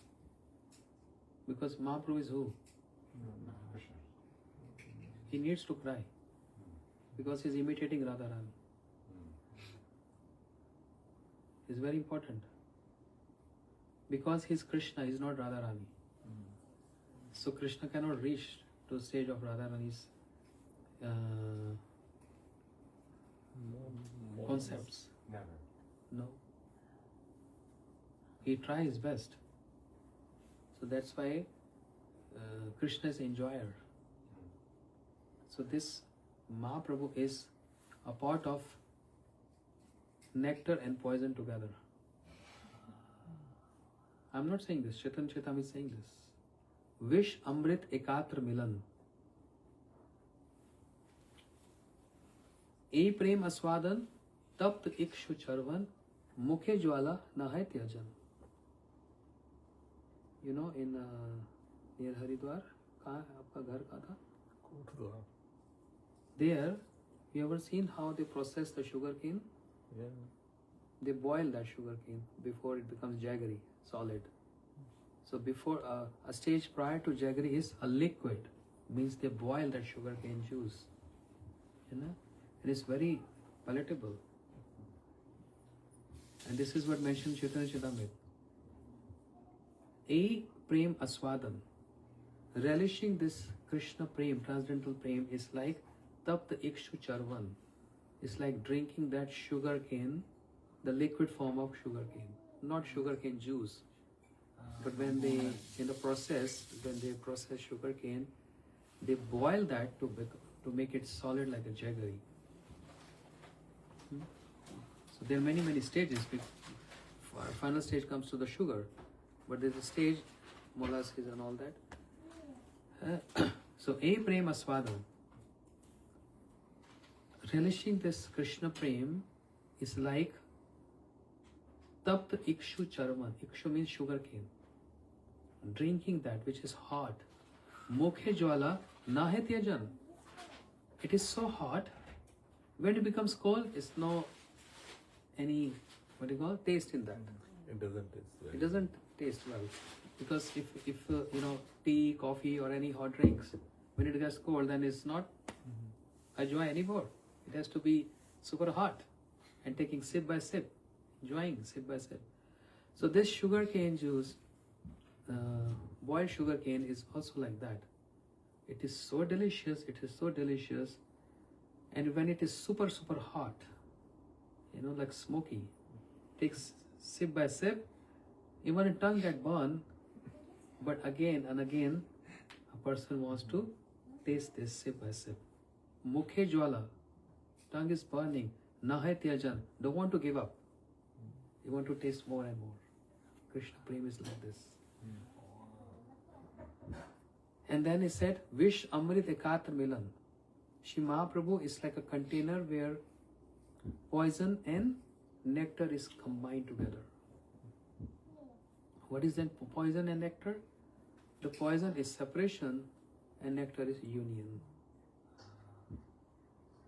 Because Mahaprabhu is who? Krishna. He needs to cry. Because he's imitating Radharani. It's very important. Because he's Krishna, he's not Radharani. So Krishna cannot reach to the stage of Radharani's concepts. Never. No. He tries his best. So that's why Krishna is enjoyer. So this Mahaprabhu is a part of nectar and poison together. I'm not saying this, Chaitanya Chaitam is saying this. Vish Amrit Ekatra Milan. E Prem Aswadan Tapt Ikshu Charvan Mukhe Jwala Nahai Tyajan. You know, in near Haridwar, कहाँ है आपका घर कहाँ था? Kotdwar. There, you ever seen how they process the sugar cane? Yeah. They boil that sugar cane before it becomes jaggery, solid. So before a stage prior to jaggery is a liquid, means they boil that sugar cane juice. You know, and it's very palatable. And this is what mentioned Chaitanya Chaitamrita. A Prem Aswadan. Relishing this Krishna Prem, transcendental Prem, is like Tapta Ikshu Charvan. It's like drinking that sugar cane, the liquid form of sugar cane, not sugar cane juice. But when they, in the process, when they process sugar cane, they boil that to make it solid like a jaggery. So there are many stages. Final stage comes to the sugar, but there's a stage, molasses and all that. So A Prem Aswadam. Relishing this Krishna Prem is like Tapt Ikshu Charman. Ikshu means sugar cane. Drinking that which is hot. Mukhe Jwala Nahe Tyajan. It is so hot. When it becomes cold, it's no any taste in that. It doesn't taste well. It doesn't taste well. Because if you know, tea, coffee or any hot drinks, when it gets cold, then it's not enjoy anymore. It has to be super hot and taking sip by sip, enjoying sip by sip. So this sugar cane juice, boiled sugar cane is also like that. It is so delicious, and when it is super hot, you know, like smoky, takes sip by sip, even a tongue get burned, but again and again, a person wants to taste this sip by sip. Mukhe Jwala, tongue is burning, Nahai Tyajan, don't want to give up. You want to taste more and more. Krishna Prem is like this. And then he said, Vish Amrit Ekatra Milan. Shri Mahaprabhu is like a container where poison and nectar is combined together. What is that poison and nectar? The poison is separation and nectar is union.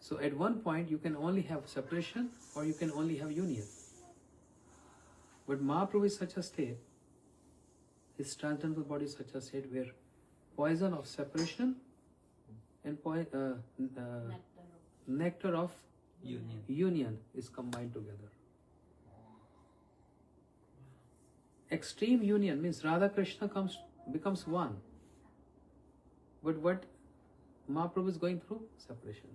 So at one point you can only have separation or you can only have union. But Mahaprabhu is such a state, his transcendental body is such a state where poison of separation and nectar of union is combined together. Extreme union means Radha Krishna becomes one. But what Mahaprabhu is going through? Separation.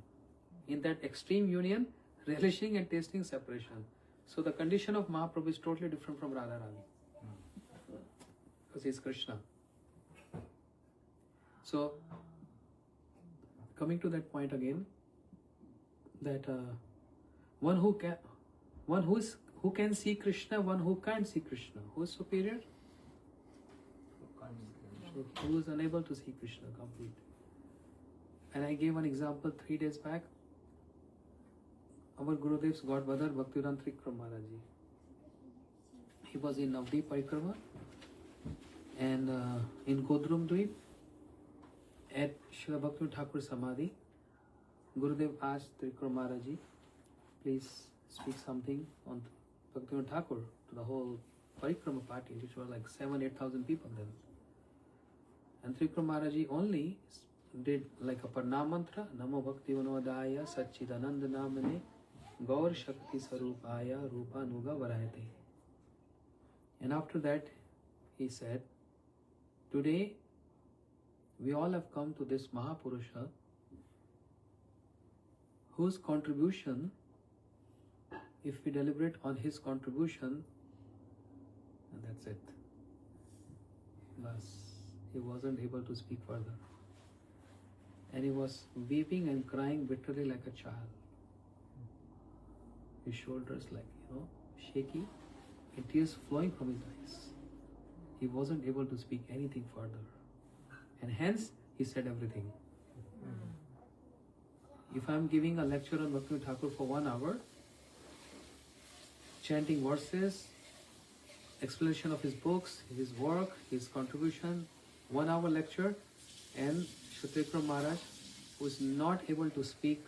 In that extreme union, relishing and tasting separation. So the condition of Mahaprabhu is totally different from Radharani. Because he is Krishna. So, coming to that point again, that one who can see Krishna, one who can't see Krishna. Who is superior? So who is unable to see Krishna complete. And I gave an example 3 days back. Our Gurudev's godbrother Bhaktivedanta Trikram Maharaji. He was in Navdeep Parikrama and in Godrum Dweep At Srila Bhakti Thakur Samadhi, Gurudev asked Trikura Maharaji, please speak something on Bhakti Thakur to the whole Parikrama party, which were like 7,000-8,000 people then. And Trikura Maharaji only did like a Parnam mantra, Namo Bhakti Vanodaya Satchidanand Namane Gaur Shakti Sarupaya Rupa Nuga Varayate. And after that, he said, today we all have come to this Mahapurusha whose contribution, if we deliberate on his contribution, and that's it. Thus, he wasn't able to speak further. And he was weeping and crying bitterly like a child. His shoulders like, shaky, and tears flowing from his eyes. He wasn't able to speak anything further. And hence, he said everything. If I'm giving a lecture on Bhakti Thakur for 1 hour, chanting verses, explanation of his books, his work, his contribution, 1 hour lecture, and Trikura Maharaj, who is not able to speak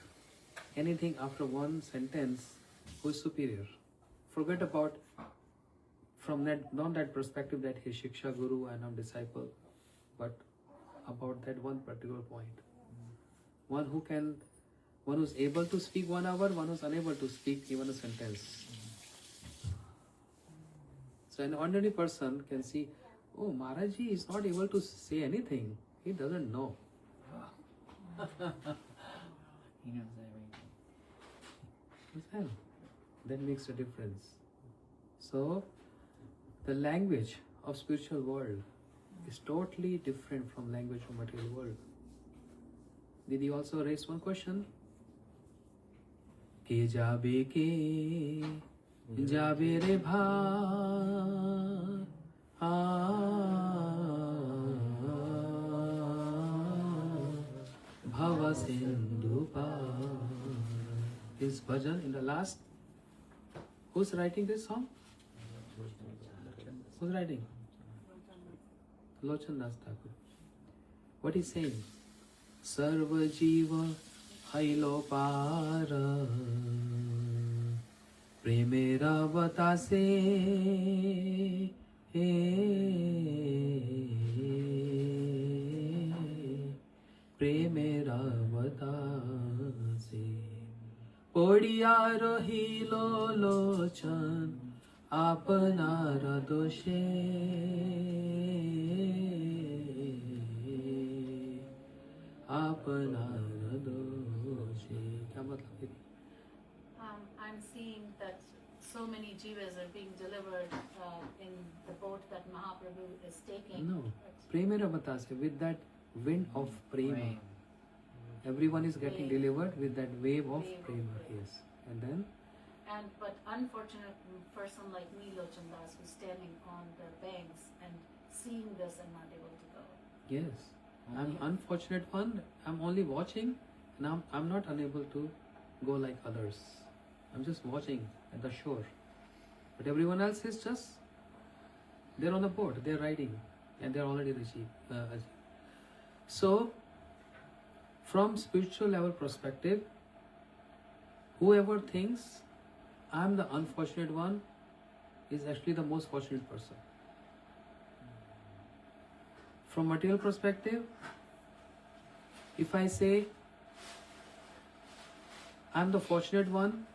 anything after one sentence, who is superior. Forget about from that, not that perspective that he is Shiksha Guru and I'm disciple, but about that one particular point. One who's able to speak 1 hour, one who's unable to speak even a sentence. So an ordinary person can see, oh, Maharaji is not able to say anything. He doesn't know. He knows everything. Understand? That makes a difference. So, the language of spiritual world is totally different from language of material world. Didi also raised one question. Ke jabe re Bhava Sindhu Par. His bhajan in the last. Who's writing this song? Who's writing? Lochan Das Thakur. What he's saying? Sarva Jiva Hailo Para Premera Batase Premera Batase Podiya Rahilo Lochan Apanara Doshe Apanara Doshe. क्या मतलब है? I'm seeing that so many jivas are being delivered in the boat that Mahaprabhu is taking. No, Premera Batase, with that wind of prema. Everyone is getting Wave. delivered with that wave of Wave of prema. prema. Yes. And then? But unfortunate person like me, Lochan Das, who's standing on the banks and seeing this and not able to go. Yes. I'm unfortunate one. I'm only watching and I'm not unable to go like others. I'm just watching at the shore. But everyone else is just, they're on the boat, they're riding and they're already achieved. So, from spiritual level perspective, whoever thinks I'm the unfortunate one is actually the most fortunate person. From material perspective, if I say I'm the fortunate one,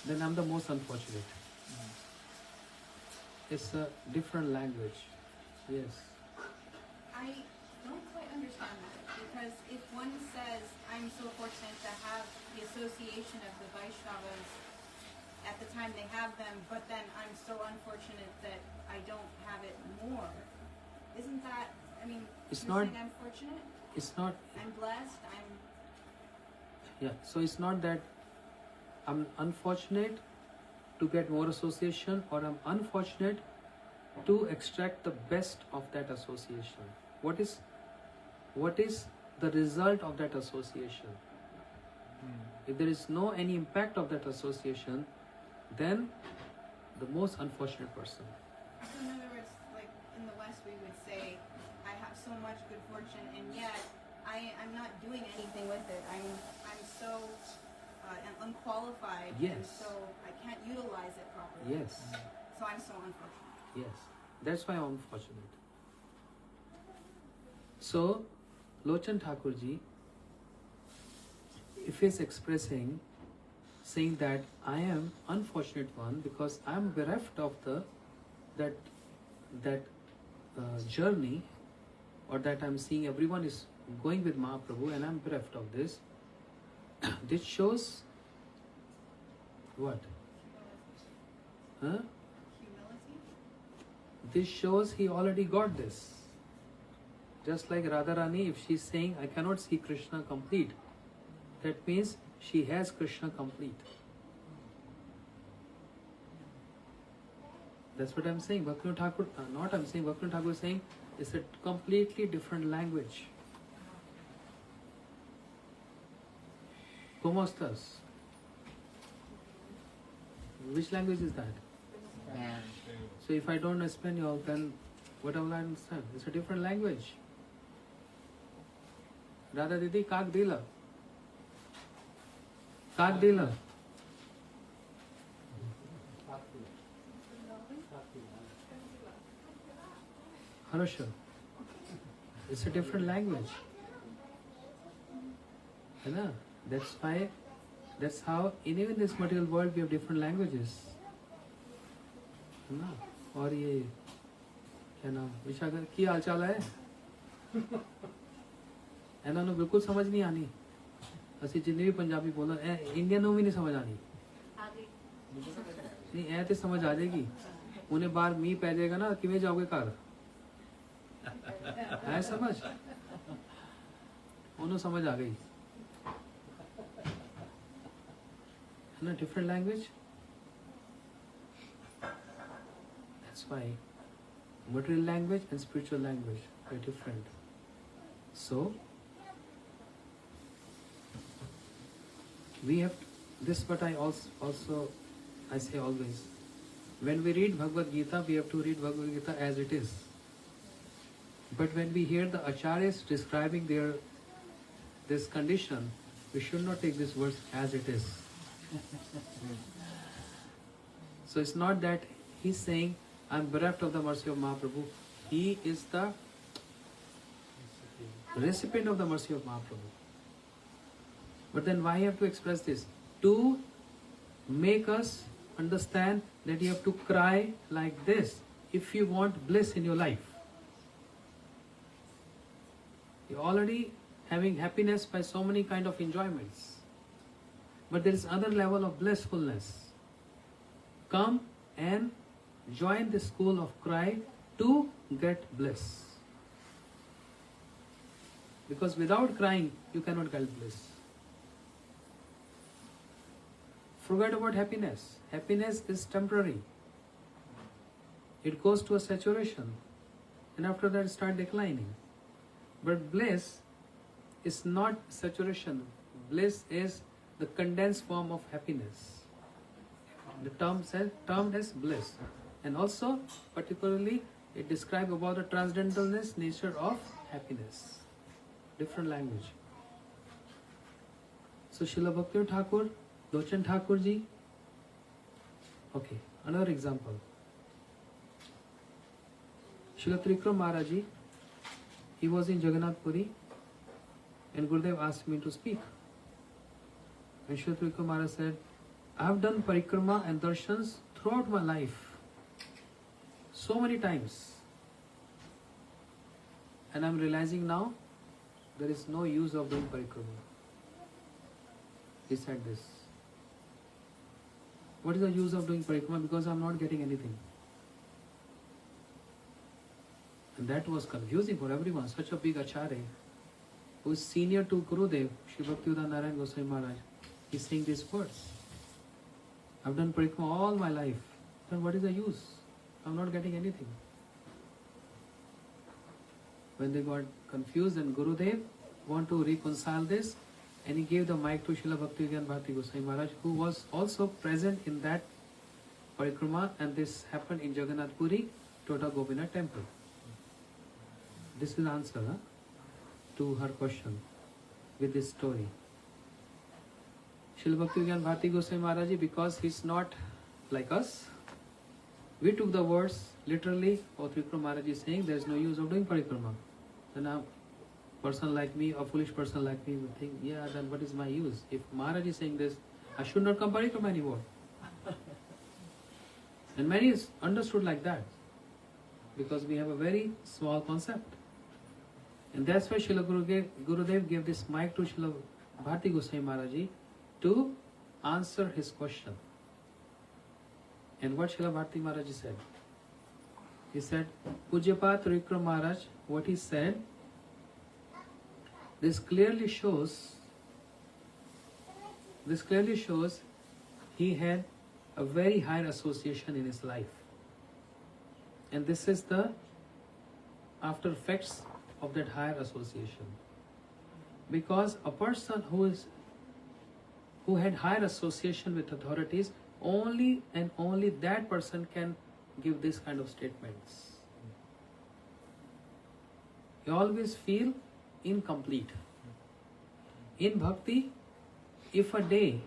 then I'm the most unfortunate. It's a different language. Yes. I don't quite understand that, because if one says, I'm so fortunate to have the association of the Vaishnavas at the time they have them, but then I'm so unfortunate that I don't have it more, isn't that, It's you're not- saying I'm fortunate, It's not, I'm blessed, so it's not that I'm unfortunate to get more association or I'm unfortunate to extract the best of that association. What is the result of that association? If there is no any impact of that association, then the most unfortunate person. So in other words, like in the West we would say, I have so much good fortune, and yet I'm not doing anything with it. I'm so unqualified, and Yes. so I can't utilize it properly. Yes. So I'm so unfortunate. Yes. That's why I'm fortunate. So, Lochan Thakurji, if he's expressing, saying that I am unfortunate one because I am bereft of that journey, or that I'm seeing everyone is going with Mahaprabhu and I'm bereft of this. This shows what? Huh? Humility? This shows he already got this. Just like Radharani, if she's saying, I cannot see Krishna complete, that means she has Krishna complete. That's what I'm saying. Bhaktivinoda Thakur, not I'm saying, Bhaktivinoda Thakur is saying, it's a completely different language. ¿Cómo estás? Which language is that? So if I don't know Espanol, then what will I understand? It's a different language. Radha Didi, kak dila. Kak dila. Harasha. It's a different language. है? That's why, that's how, in even this material world, we have different languages. है ना? और ये क्या नाम विशाखा की हाल चाल है ਇਹਨਾਂ ਨੂੰ ਬਿਲਕੁਲ ਸਮਝ ਨਹੀਂ ਆਣੀ ਅਸੀਂ ਜਿੰਨੇ ਵੀ ਪੰਜਾਬੀ ਬੋਲਣ ਇੰਡੀਅਨ ਨੂੰ ਵੀ ਨਹੀਂ ਸਮਝ ਆਣੀ ਨਹੀਂ ਇਹ ਤੇ ਸਮਝ ਆ ਜਾਏਗੀ ਉਹਨੇ ਬਾਹਰ ਮੀਂਹ ਪੈ ਜਾਏਗਾ ਨਾ ਕਿਵੇਂ ਜਾਓਗੇ ਘਰ ਹੈ ਸਮਝ ਉਹਨੂੰ ਸਮਝ ਆ ਗਈ है ना different language. That's why material language and spiritual language are different. So we have this, but I also I say always, when we read Bhagavad Gita, we have to read Bhagavad Gita as it is. But when we hear the acharyas describing this condition, we should not take this verse as it is. So it's not that he's saying, I'm bereft of the mercy of Mahaprabhu. He is the recipient of the mercy of Mahaprabhu. But then why have to express this? To make us understand that you have to cry like this if you want bliss in your life. You're already having happiness by so many kind of enjoyments. But there is other level of blissfulness. Come and join the school of cry to get bliss. Because without crying, you cannot get bliss. Forget about happiness. Happiness is temporary. It goes to a saturation. And after that, start declining. But bliss is not saturation. Bliss is the condensed form of happiness. The term is bliss. And also, particularly, it describes about the transcendentalness nature of happiness. Different language. So, Srila Bhaktivinoda Thakur, Lochan Thakur ji. Okay, another example. Srila Trikram Maharaj ji, he was in Jagannath Puri and Gurudev asked me to speak. And Srila Trikram Maharaj said, I have done parikrama and darshans throughout my life. So many times. And I am realizing now, there is no use of doing parikrama. He said this. What is the use of doing parikrama? Because I am not getting anything. And that was confusing for everyone. Such a big acharya, who is senior to Gurudev, Shri Bhaktivedanta Narayan Goswami Maharaj, he is saying these words. I have done parikrama all my life. Then what is the use? I am not getting anything. When they got confused, and Gurudev want to reconcile this, and he gave the mic to Srila Bhaktivedanta Bharati Goswami Maharaj, who was also present in that parikrama, and this happened in Jagannath Puri, Tota Gopinath temple. This is answer to her question with this story. Srila Bhaktivedanta Bharati Goswami Maharaj Ji, because he's not like us, we took the words literally. Or Trikrama Maharaj Ji is saying there is no use of doing parikrama. Then a person like me, a foolish person like me would think, yeah, then what is my use? If Maharaj is saying this, I should not come parikrama anymore. And many is understood like that, because we have a very small concept. And that's why Srila Gurudev gave this mic to Srila Bharati Goswami Maharaj Ji to answer his question. And what Srila Bharati Maharaj Ji said? He said, Pujyapat Trikrama Maharaj, what he said, this clearly shows he had a very high association in his life. And this is the after effects of that higher association. Because a person who had higher association with authorities, only and only that person can give this kind of statements. You always feel incomplete. In bhakti, if a day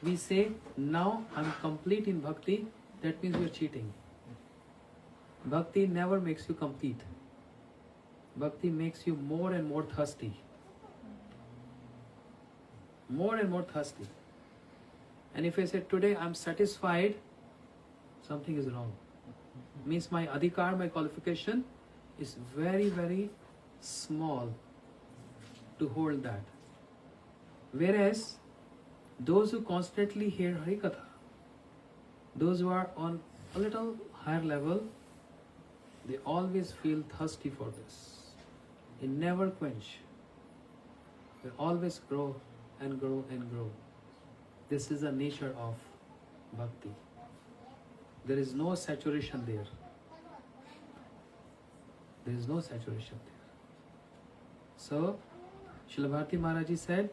we say, now I'm complete in bhakti, that means we're cheating. Bhakti never makes you complete. Bhakti makes you more and more thirsty. More and more thirsty. And if I say today I'm satisfied, something is wrong. Means my adhikar, my qualification is very, very small to hold that. Whereas those who constantly hear Harikatha, those who are on a little higher level, they always feel thirsty for this. It never quench. They always grow and grow and grow. This is the nature of bhakti. There is no saturation there. There is no saturation there. So, Srila Bharati Maharaj Ji said,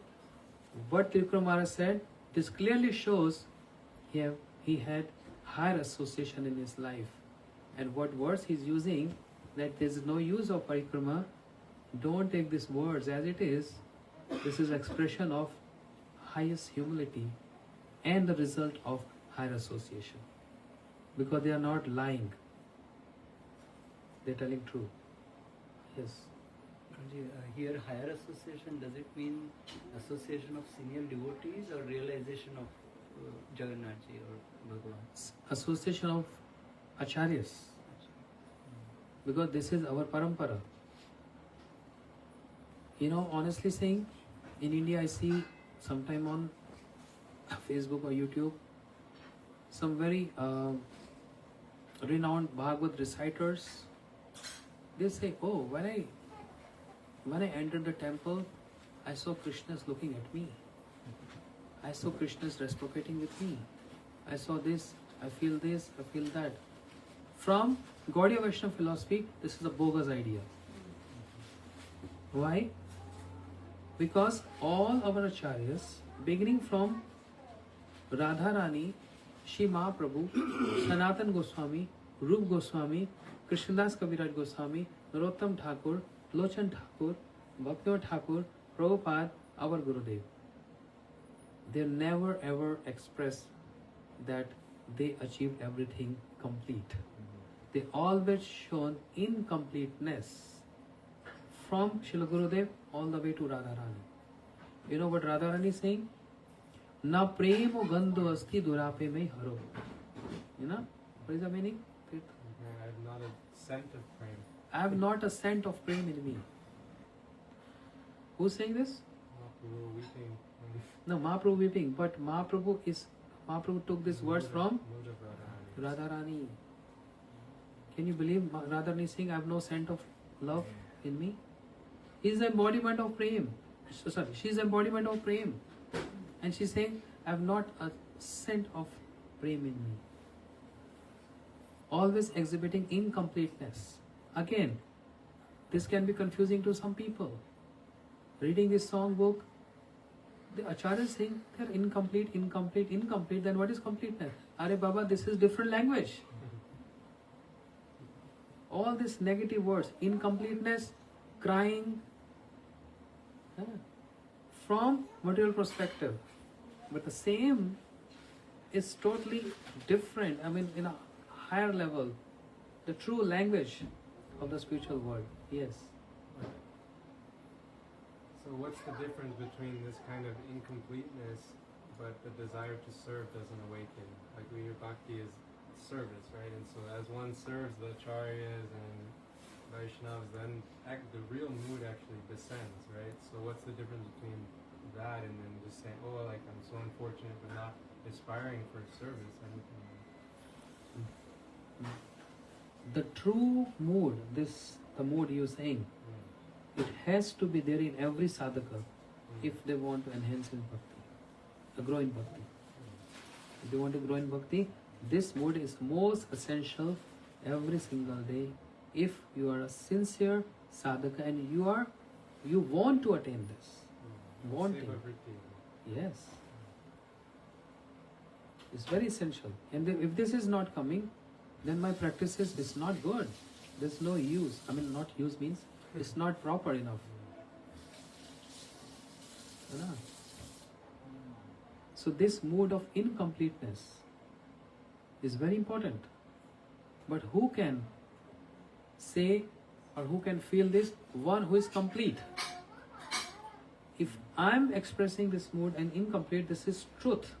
what Trikrama Maharaj said, this clearly shows he had higher association in his life. And what words he is using, that there is no use of parikrama, don't take these words as it is. This is expression of highest humility and the result of higher association. Because they are not lying. They are telling truth. Yes. Here, higher association, does it mean association of senior devotees or realization of Jagannath Ji or Bhagavan? Association of acharyas. Because this is our parampara. You know, honestly saying, in India I see sometime on Facebook or YouTube, some very renowned Bhagavad reciters, they say, oh, when I entered the temple, I saw Krishna's looking at me. I saw Krishna's reciprocating with me. I saw this, I feel that. From Gaudiya Vaishnava philosophy, this is a bogus idea. Why? Because all our acharyas, beginning from Radharani, Shri Mahaprabhu, Sanatan Goswami, Rup Goswami, Krishnadas Kaviraj Goswami, Narottam Thakur, Lochan Thakur, Bhaktivinoda Thakur, Prabhupada, our Gurudev, they never ever express that they achieved everything complete. They always shown incompleteness from Srila Gurudev all the way to Radharani. You know what Radharani is saying? Na premo gandho asti durape mein haro. You know? What is the meaning? I have not a scent of prem. I have not a scent of prem in me. Who's saying this? Mahaprabhu weeping. No, Mahaprabhu weeping. But Mahaprabhu took this verse from Mood of Radharani. Radharani. Can you believe Radharani saying, I have no scent of love in me? He is the embodiment of prem. She is the embodiment of prem. And she is saying, I have not a scent of prem in me. Always exhibiting incompleteness. Again, this can be confusing to some people. Reading this song book, the acharya is saying they are incomplete. Then what is completeness? Are Baba, this is different language. All these negative words, incompleteness, crying from material perspective, but the same is totally different. I mean, in a higher level, the true language of the spiritual world. Yes. So what's the difference between this kind of incompleteness but the desire to serve doesn't awaken? Like your bhakti is service, right? And so as one serves the acharyas and Vaishnavas, then the real mood actually descends, right? So what's the difference between that and then just saying, oh, like I'm so unfortunate but not aspiring for service? The true mood, the mood you're saying, it has to be there in every sadhaka if they want to enhance in bhakti, grow in bhakti. If they want to grow in bhakti, this mood is most essential every single day. If you are a sincere sadhaka and you want to attain this, wanting, yes, it's very essential. And if this is not coming, then my practice is not good. There's no use. I mean, not use means it's not proper enough. So this mood of incompleteness is very important. But who can say or who can feel this? One who is complete. If I'm expressing this mood and incomplete, this is truth.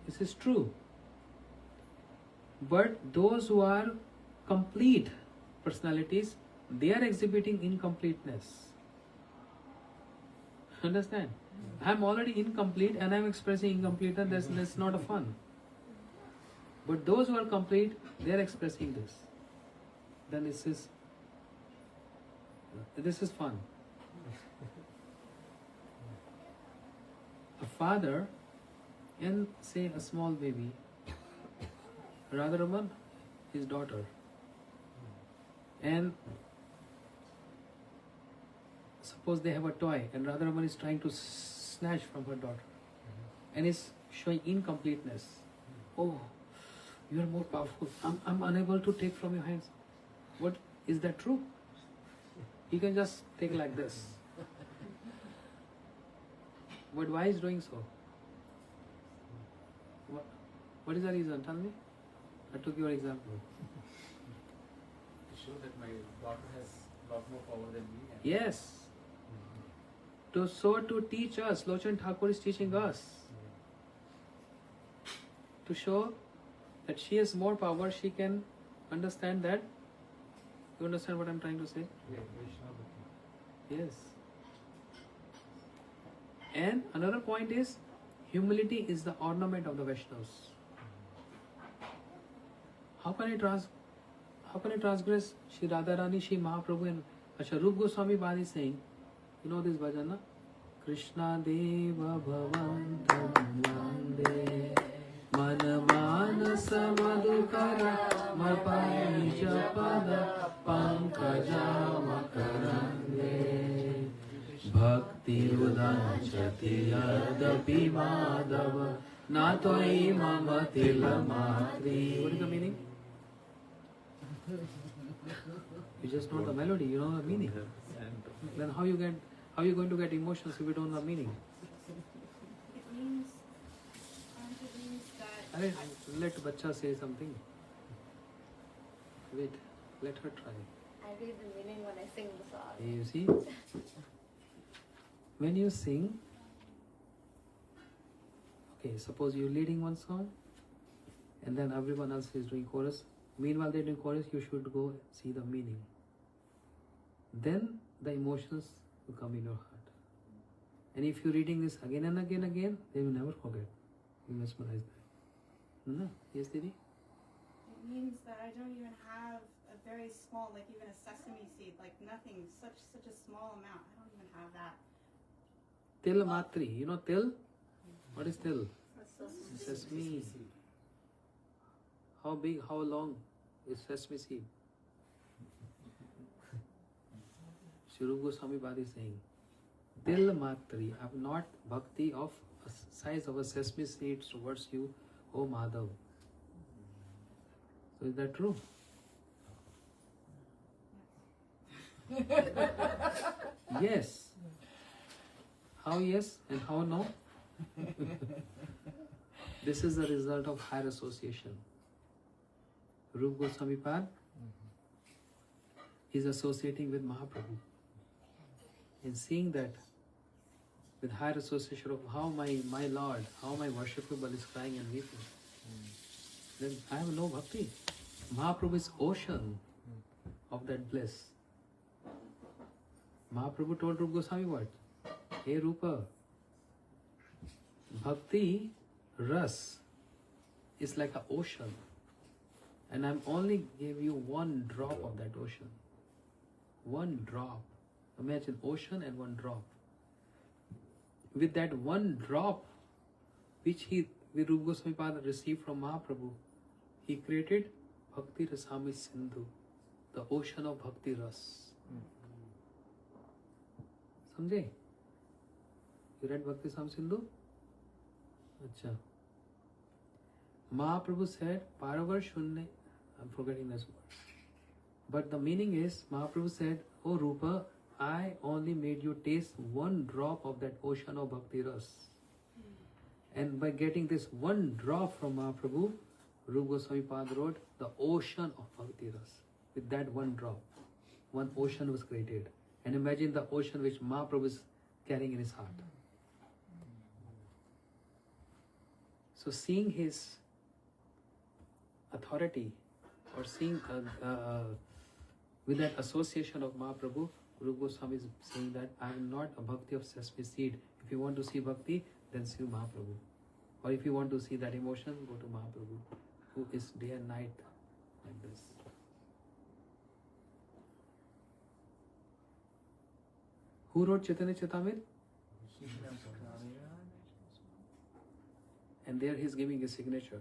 This is true. But those who are complete personalities, they are exhibiting incompleteness. Understand? I'm already incomplete and I'm expressing incompleteness. That's not a fun. But those who are complete, they are expressing this. Then this is fun. A father and say a small baby, Radharaman, his daughter, and suppose they have a toy and Radharaman is trying to snatch from her daughter and is showing incompleteness. Oh, you are more powerful. I'm unable to take from your hands. What is that true? He can just take like this. But why is doing so? What is the reason? Tell me. I took your example. To show that my daughter has a lot more power than me. Yes. To teach us. Lochan Thakur is teaching us. To show that she has more power, she can understand that. You understand what I'm trying to say? Yes. And another point is, humility is the ornament of the Vaishnavas. How can I transgress Shri Radharani, Shri Mahaprabhu and Rupa Goswami Bali saying, you know this bhajan, na? Krishna Deva Bhavantam Vande Manamana Madhukara Marpaija Pada Pankaja Makarande Bhakti Udanchati Yadapi Madhava Natoi Mama Tilamatri. What is the meaning? You just know the melody, you know the meaning. Then how you going to get emotions if you don't know the meaning? It means that. Let Bacha say something. Wait, let her try. I read the meaning when I sing the song. You see? When you sing, okay, suppose you're leading one song and then everyone else is doing chorus. Meanwhile they're doing chorus, you should go see the meaning. Then the emotions will come in your heart. And if you're reading this again and again, they will never forget. You mesmerize that. No? Yes, Didi? It means that I don't even have a very small, like even a sesame seed, like nothing, such a small amount. I don't even have that. Til matri. You know til? What is til? Sesame. How big, how long is sesame seed? Shri Rupa Goswami Bali saying, Til matri. I have not bhakti of a size of a sesame seed towards you, O Madhav. So is that true? Yes. How yes and how no? This is the result of higher association. Rupa Goswami Pad is associating with Mahaprabhu. And seeing that with higher association of how my Lord, how my worshipable is crying and weeping, then I have no bhakti. Mahaprabhu is ocean of that bliss. Mahaprabhu told Rupa Goswami what? Hey Rupa, bhakti ras is like an ocean, and I'm only gave you one drop of that ocean. One drop. Imagine ocean and one drop. With that one drop, which Rupa Goswami Pada received from Mahaprabhu, he created Bhakti Rasami Sindhu, the ocean of Bhakti Ras. Samjhe? You read Bhakti Rasami Sindhu? Acha. Mahaprabhu said, Paravar Shunne, I'm forgetting this word. But the meaning is, Mahaprabhu said, Oh Rupa, I only made you taste one drop of that ocean of Bhakti Ras. And by getting this one drop from Mahaprabhu, Rupa Goswami Pada wrote the ocean of Bhakti Ras. With that one drop, one ocean was created. And imagine the ocean which Mahaprabhu is carrying in his heart. So seeing his authority, or seeing with that association of Mahaprabhu, Rupa Goswami is saying that I am not a bhakti of sesame seed. If you want to see bhakti, then see Mahaprabhu. Or if you want to see that emotion, go to Mahaprabhu, who is day and night like this. Who wrote Chaitanya Charitamrita? And there he is giving his signature.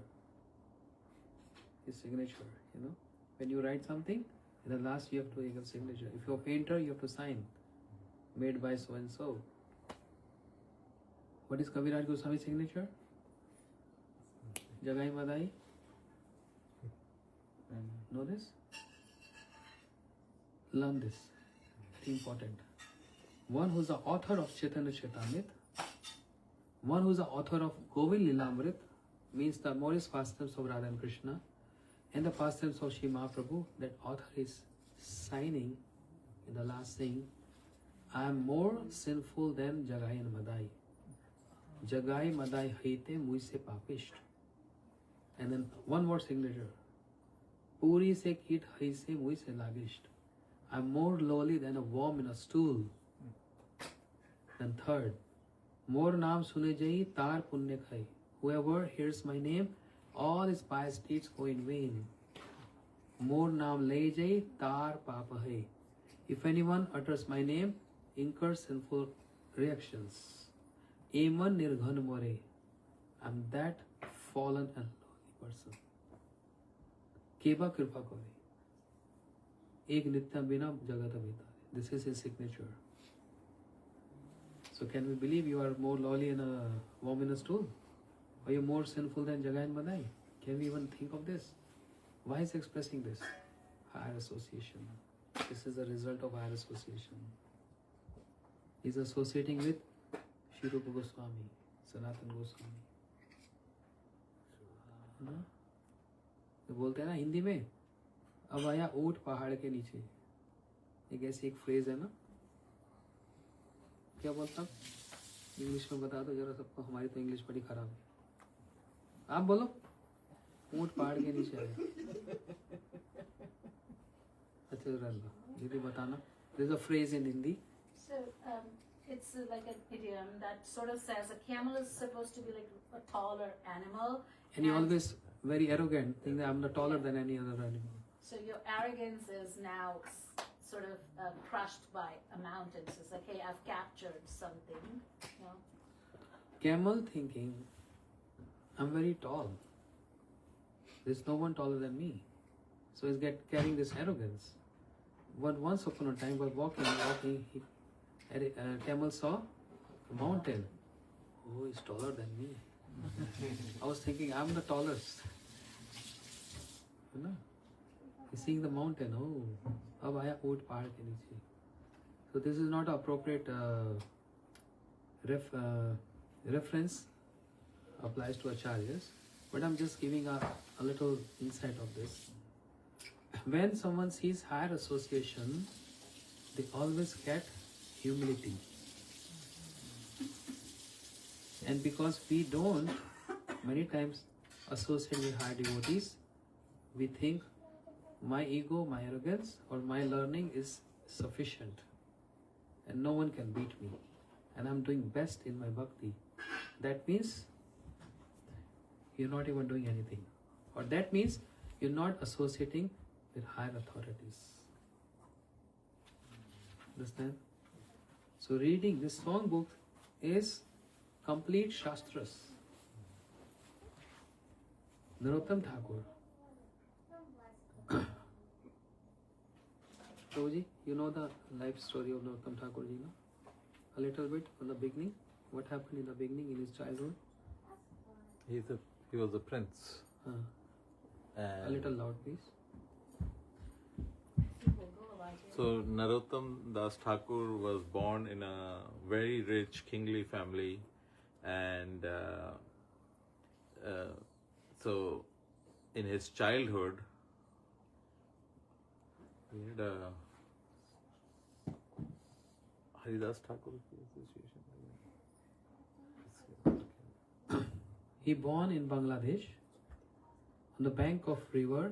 His signature, you know. When you write something, in the last you have to give a signature. If you're a painter, you have to sign. Made by so and so. What is Kaviraj Goswami's signature? Jagai Madai? Know this? Learn this. Very important. One who's the author of Chaitanya Charitamrita, one who's the author of Govind Lilamrit, means the Morris pastimes of Radha and Krishna, and the pastimes of Sri Mahaprabhu, that author is signing in the last thing, I am more sinful than Jagai and Madai. Jagai Madai haite muise papisht. And then one more signature. Puri se kit haise muise lagisht. I am more lowly than a worm in a stool. And third, more naam sune jai tar punya khai. Whoever hears my name, all his pious deeds go in vain. More naam le jai tar papa hai. If anyone utters my name, incurs sinful reactions. Eman nirghan more. I'm that fallen and lowly person. Keba kripa kore. Ek nitya bina jagata bita. This is his signature. So can we believe you are more lowly in a worm in a stool? Are you more sinful than Jagai and Madai? Can we even think of this? Why is he expressing this? Higher association. This is a result of higher association. He is associating with Shri Rupa Goswami, Sanatan Goswami. है ना? तो बोलते हैं ना हिंदी में, अब आया ऊंट पहाड़ के नीचे. एक ऐसी एक फ्रेज है ना, क्या बोलता? इंग्लिश में बता दो जरा सबको, हमारी तो इंग्लिश बड़ी खराब है. आप बोलो. ऊंट पहाड़ के नीचे आया. अच्छा रल्ला, दीदी बताना. There is a phrase in Hindi. So it's like an idiom that sort of says a camel is supposed to be like a taller animal. And you always very arrogant, think that I'm not taller than any other animal. So your arrogance is now sort of crushed by a mountain. So it's like, hey, I've captured something. You know? Camel thinking, I'm very tall. There's no one taller than me. So he's carrying this arrogance. But once upon a time, while walking, camel saw a mountain. Oh, he's taller than me. I was thinking, I'm the tallest. You know? He's seeing the mountain. Oh, अब आया ऊंट पहाड़ के नीचे. So this is not appropriate reference applies to acharyas, but I'm just giving a little insight of this. When someone sees higher association, they always get humility. And because we don't many times associate with higher devotees, we think my ego, my arrogance, or my learning is sufficient and no one can beat me and I'm doing best in my bhakti. That means you're not even doing anything, or that means you're not associating with higher authorities. Understand? So reading this song book is complete shastras. Narottam Thakur. Prabhuji, you know the life story of Narottam Thakur ji, no? A little bit from the beginning. What happened in the beginning in his childhood? He was a prince. A little loud, please. So Narottam Das Thakur was born in a very rich kingly family, and so in his childhood he had a Haridas Thakur association. He born in Bangladesh on the bank of river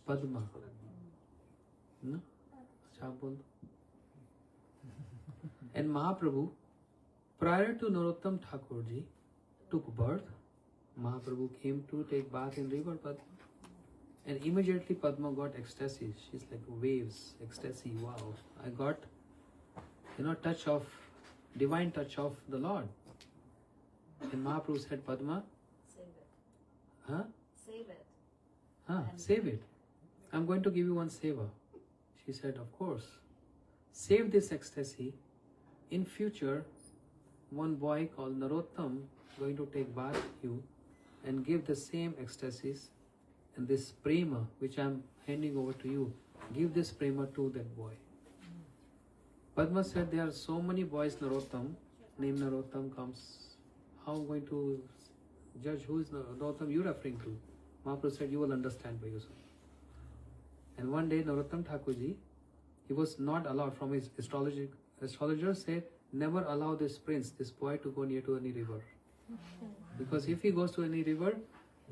Padma. No? And Mahaprabhu, prior to Narottam Thakur ji took birth, Mahaprabhu came to take bath in river Padma. And immediately Padma got ecstasy. She's like waves, ecstasy, wow. I got, divine touch of the Lord. And Mahaprabhu said, Padma, Save it. huh? Save it. Save it. I'm going to give you one seva. She said, of course. Save this ecstasy. In future, one boy called Narottam going to take bath with you and give the same ecstasies and this prema which I'm handing over to you. Give this prema to that boy. Padma said, there are so many boys Narottam, name Narottam comes. How am I going to judge who is Narottam you're referring to? Mahaprabhu said, you will understand by yourself. And one day Narottam Thakur ji, he was not allowed from his astrologer said, never allow this prince, this boy to go near to any river. Because if he goes to any river,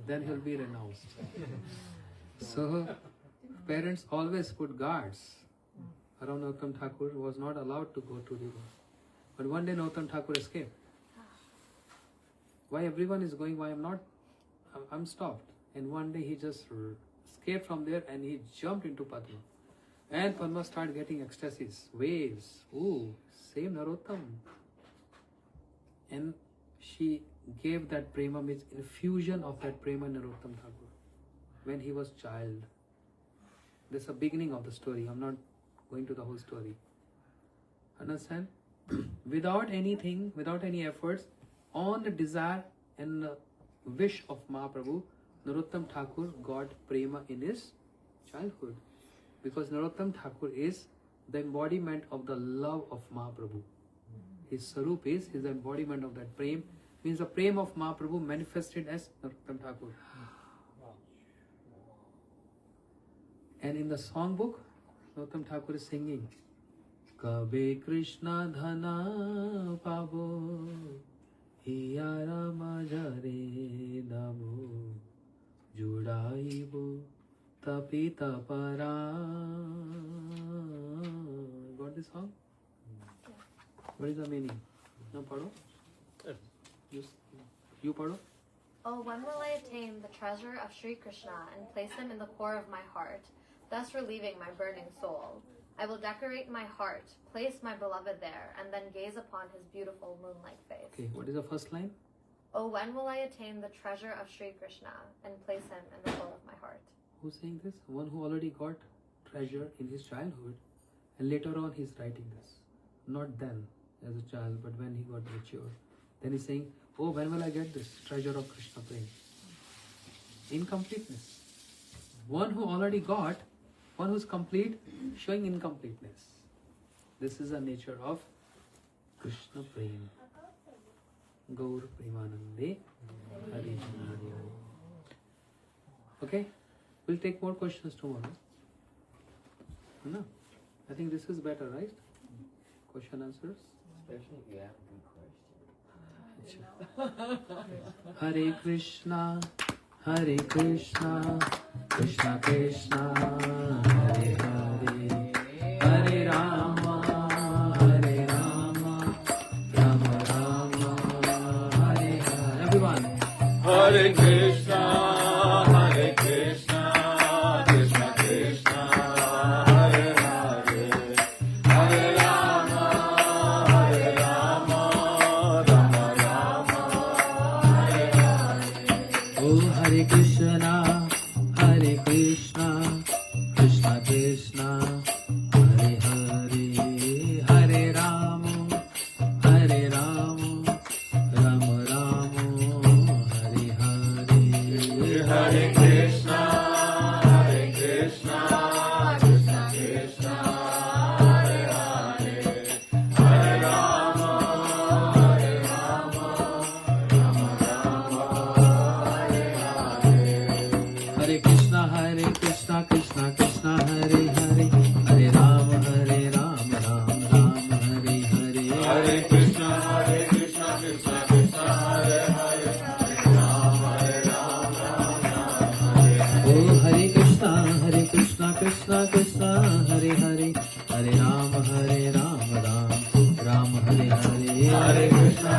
then he'll be renounced. So parents always put guards around Narottam Thakur, was not allowed to go to river. But one day Narottam Thakur escaped. Why everyone is going, why I'm not? I'm stopped. And one day he just escaped from there and he jumped into Padma. And Padma started getting ecstasies, waves. Ooh, same Narottam. And she gave that prema, means infusion of that prema Narottam Thakur when he was child. This is the beginning of the story. I'm not going to the whole story. Understand? Without anything, without any efforts, on the desire and wish of Mahaprabhu, Narottam Thakur got prema in his childhood. Because Narottam Thakur is the embodiment of the love of Mahaprabhu. His sarup is his embodiment of that prem, means the prem of Mahaprabhu manifested as Narottam Thakur. And in the song book, Narottam Thakur is singing, Kabe Krishna Dhana Pabo Hiyara Majare Dabo Judaibo Tapita Para. Got this song? What is the meaning? No, pado? You pado? Oh, when will I attain the treasure of Sri Krishna and place him in the core of my heart, thus relieving my burning soul? I will decorate my heart, place my beloved there, and then gaze upon his beautiful moon-like face. Okay, what is the first line? Oh, when will I attain the treasure of Sri Krishna and place him in the core of my heart? Who's saying this? One who already got treasure in his childhood, and later on he's writing this. Not then, as a child, but when he got mature. Then he's saying, oh, when will I get this treasure of Krishna prema? Incompleteness. One who already got, one who's complete, showing incompleteness. This is the nature of Krishna Prem. Gaur Premanande Hari Hari. Okay, we'll take more questions tomorrow. No, I think this is better, right? Question answers. Especially if you have a good question. Hare Krishna, Hare Krishna, Krishna Krishna, Hare Hare, Hare Rama, Hare Rama, Rama Rama, Hare Hare. Everyone. Hare Krishna, Hare Krishna, Krishna Krishna, Hare Hare, Hare Rama, Hare Rama, Rama Rama, Hare Hare. Oh Hare Krishna, Hare Krishna, Krishna Krishna, Hare Hare, Hare Rama, Hare Rama, Rama Rama, Hare Hare. Hare Krishna, Hare Krishna, Krishna Krishna, Hare Hare, Hare Rama, Hare Rama, Rama Rama, Hare Hare. Hare Krishna, Hare Krishna, Krishna Krishna, Hare Hare, Hare Rama, Hare Rama, Rama Rama, Hare Hare. Hare Krishna, Hare Krishna, Krishna Krishna, Hare Hare, Hare Rama, Hare Rama, Rama Hare. Oh Hare Krishna, Hare Krishna, Krishna Krishna, Hare Hare, Hare Rama, Hare Rama, Rama Rama, Hare Hare. Hare Krishna,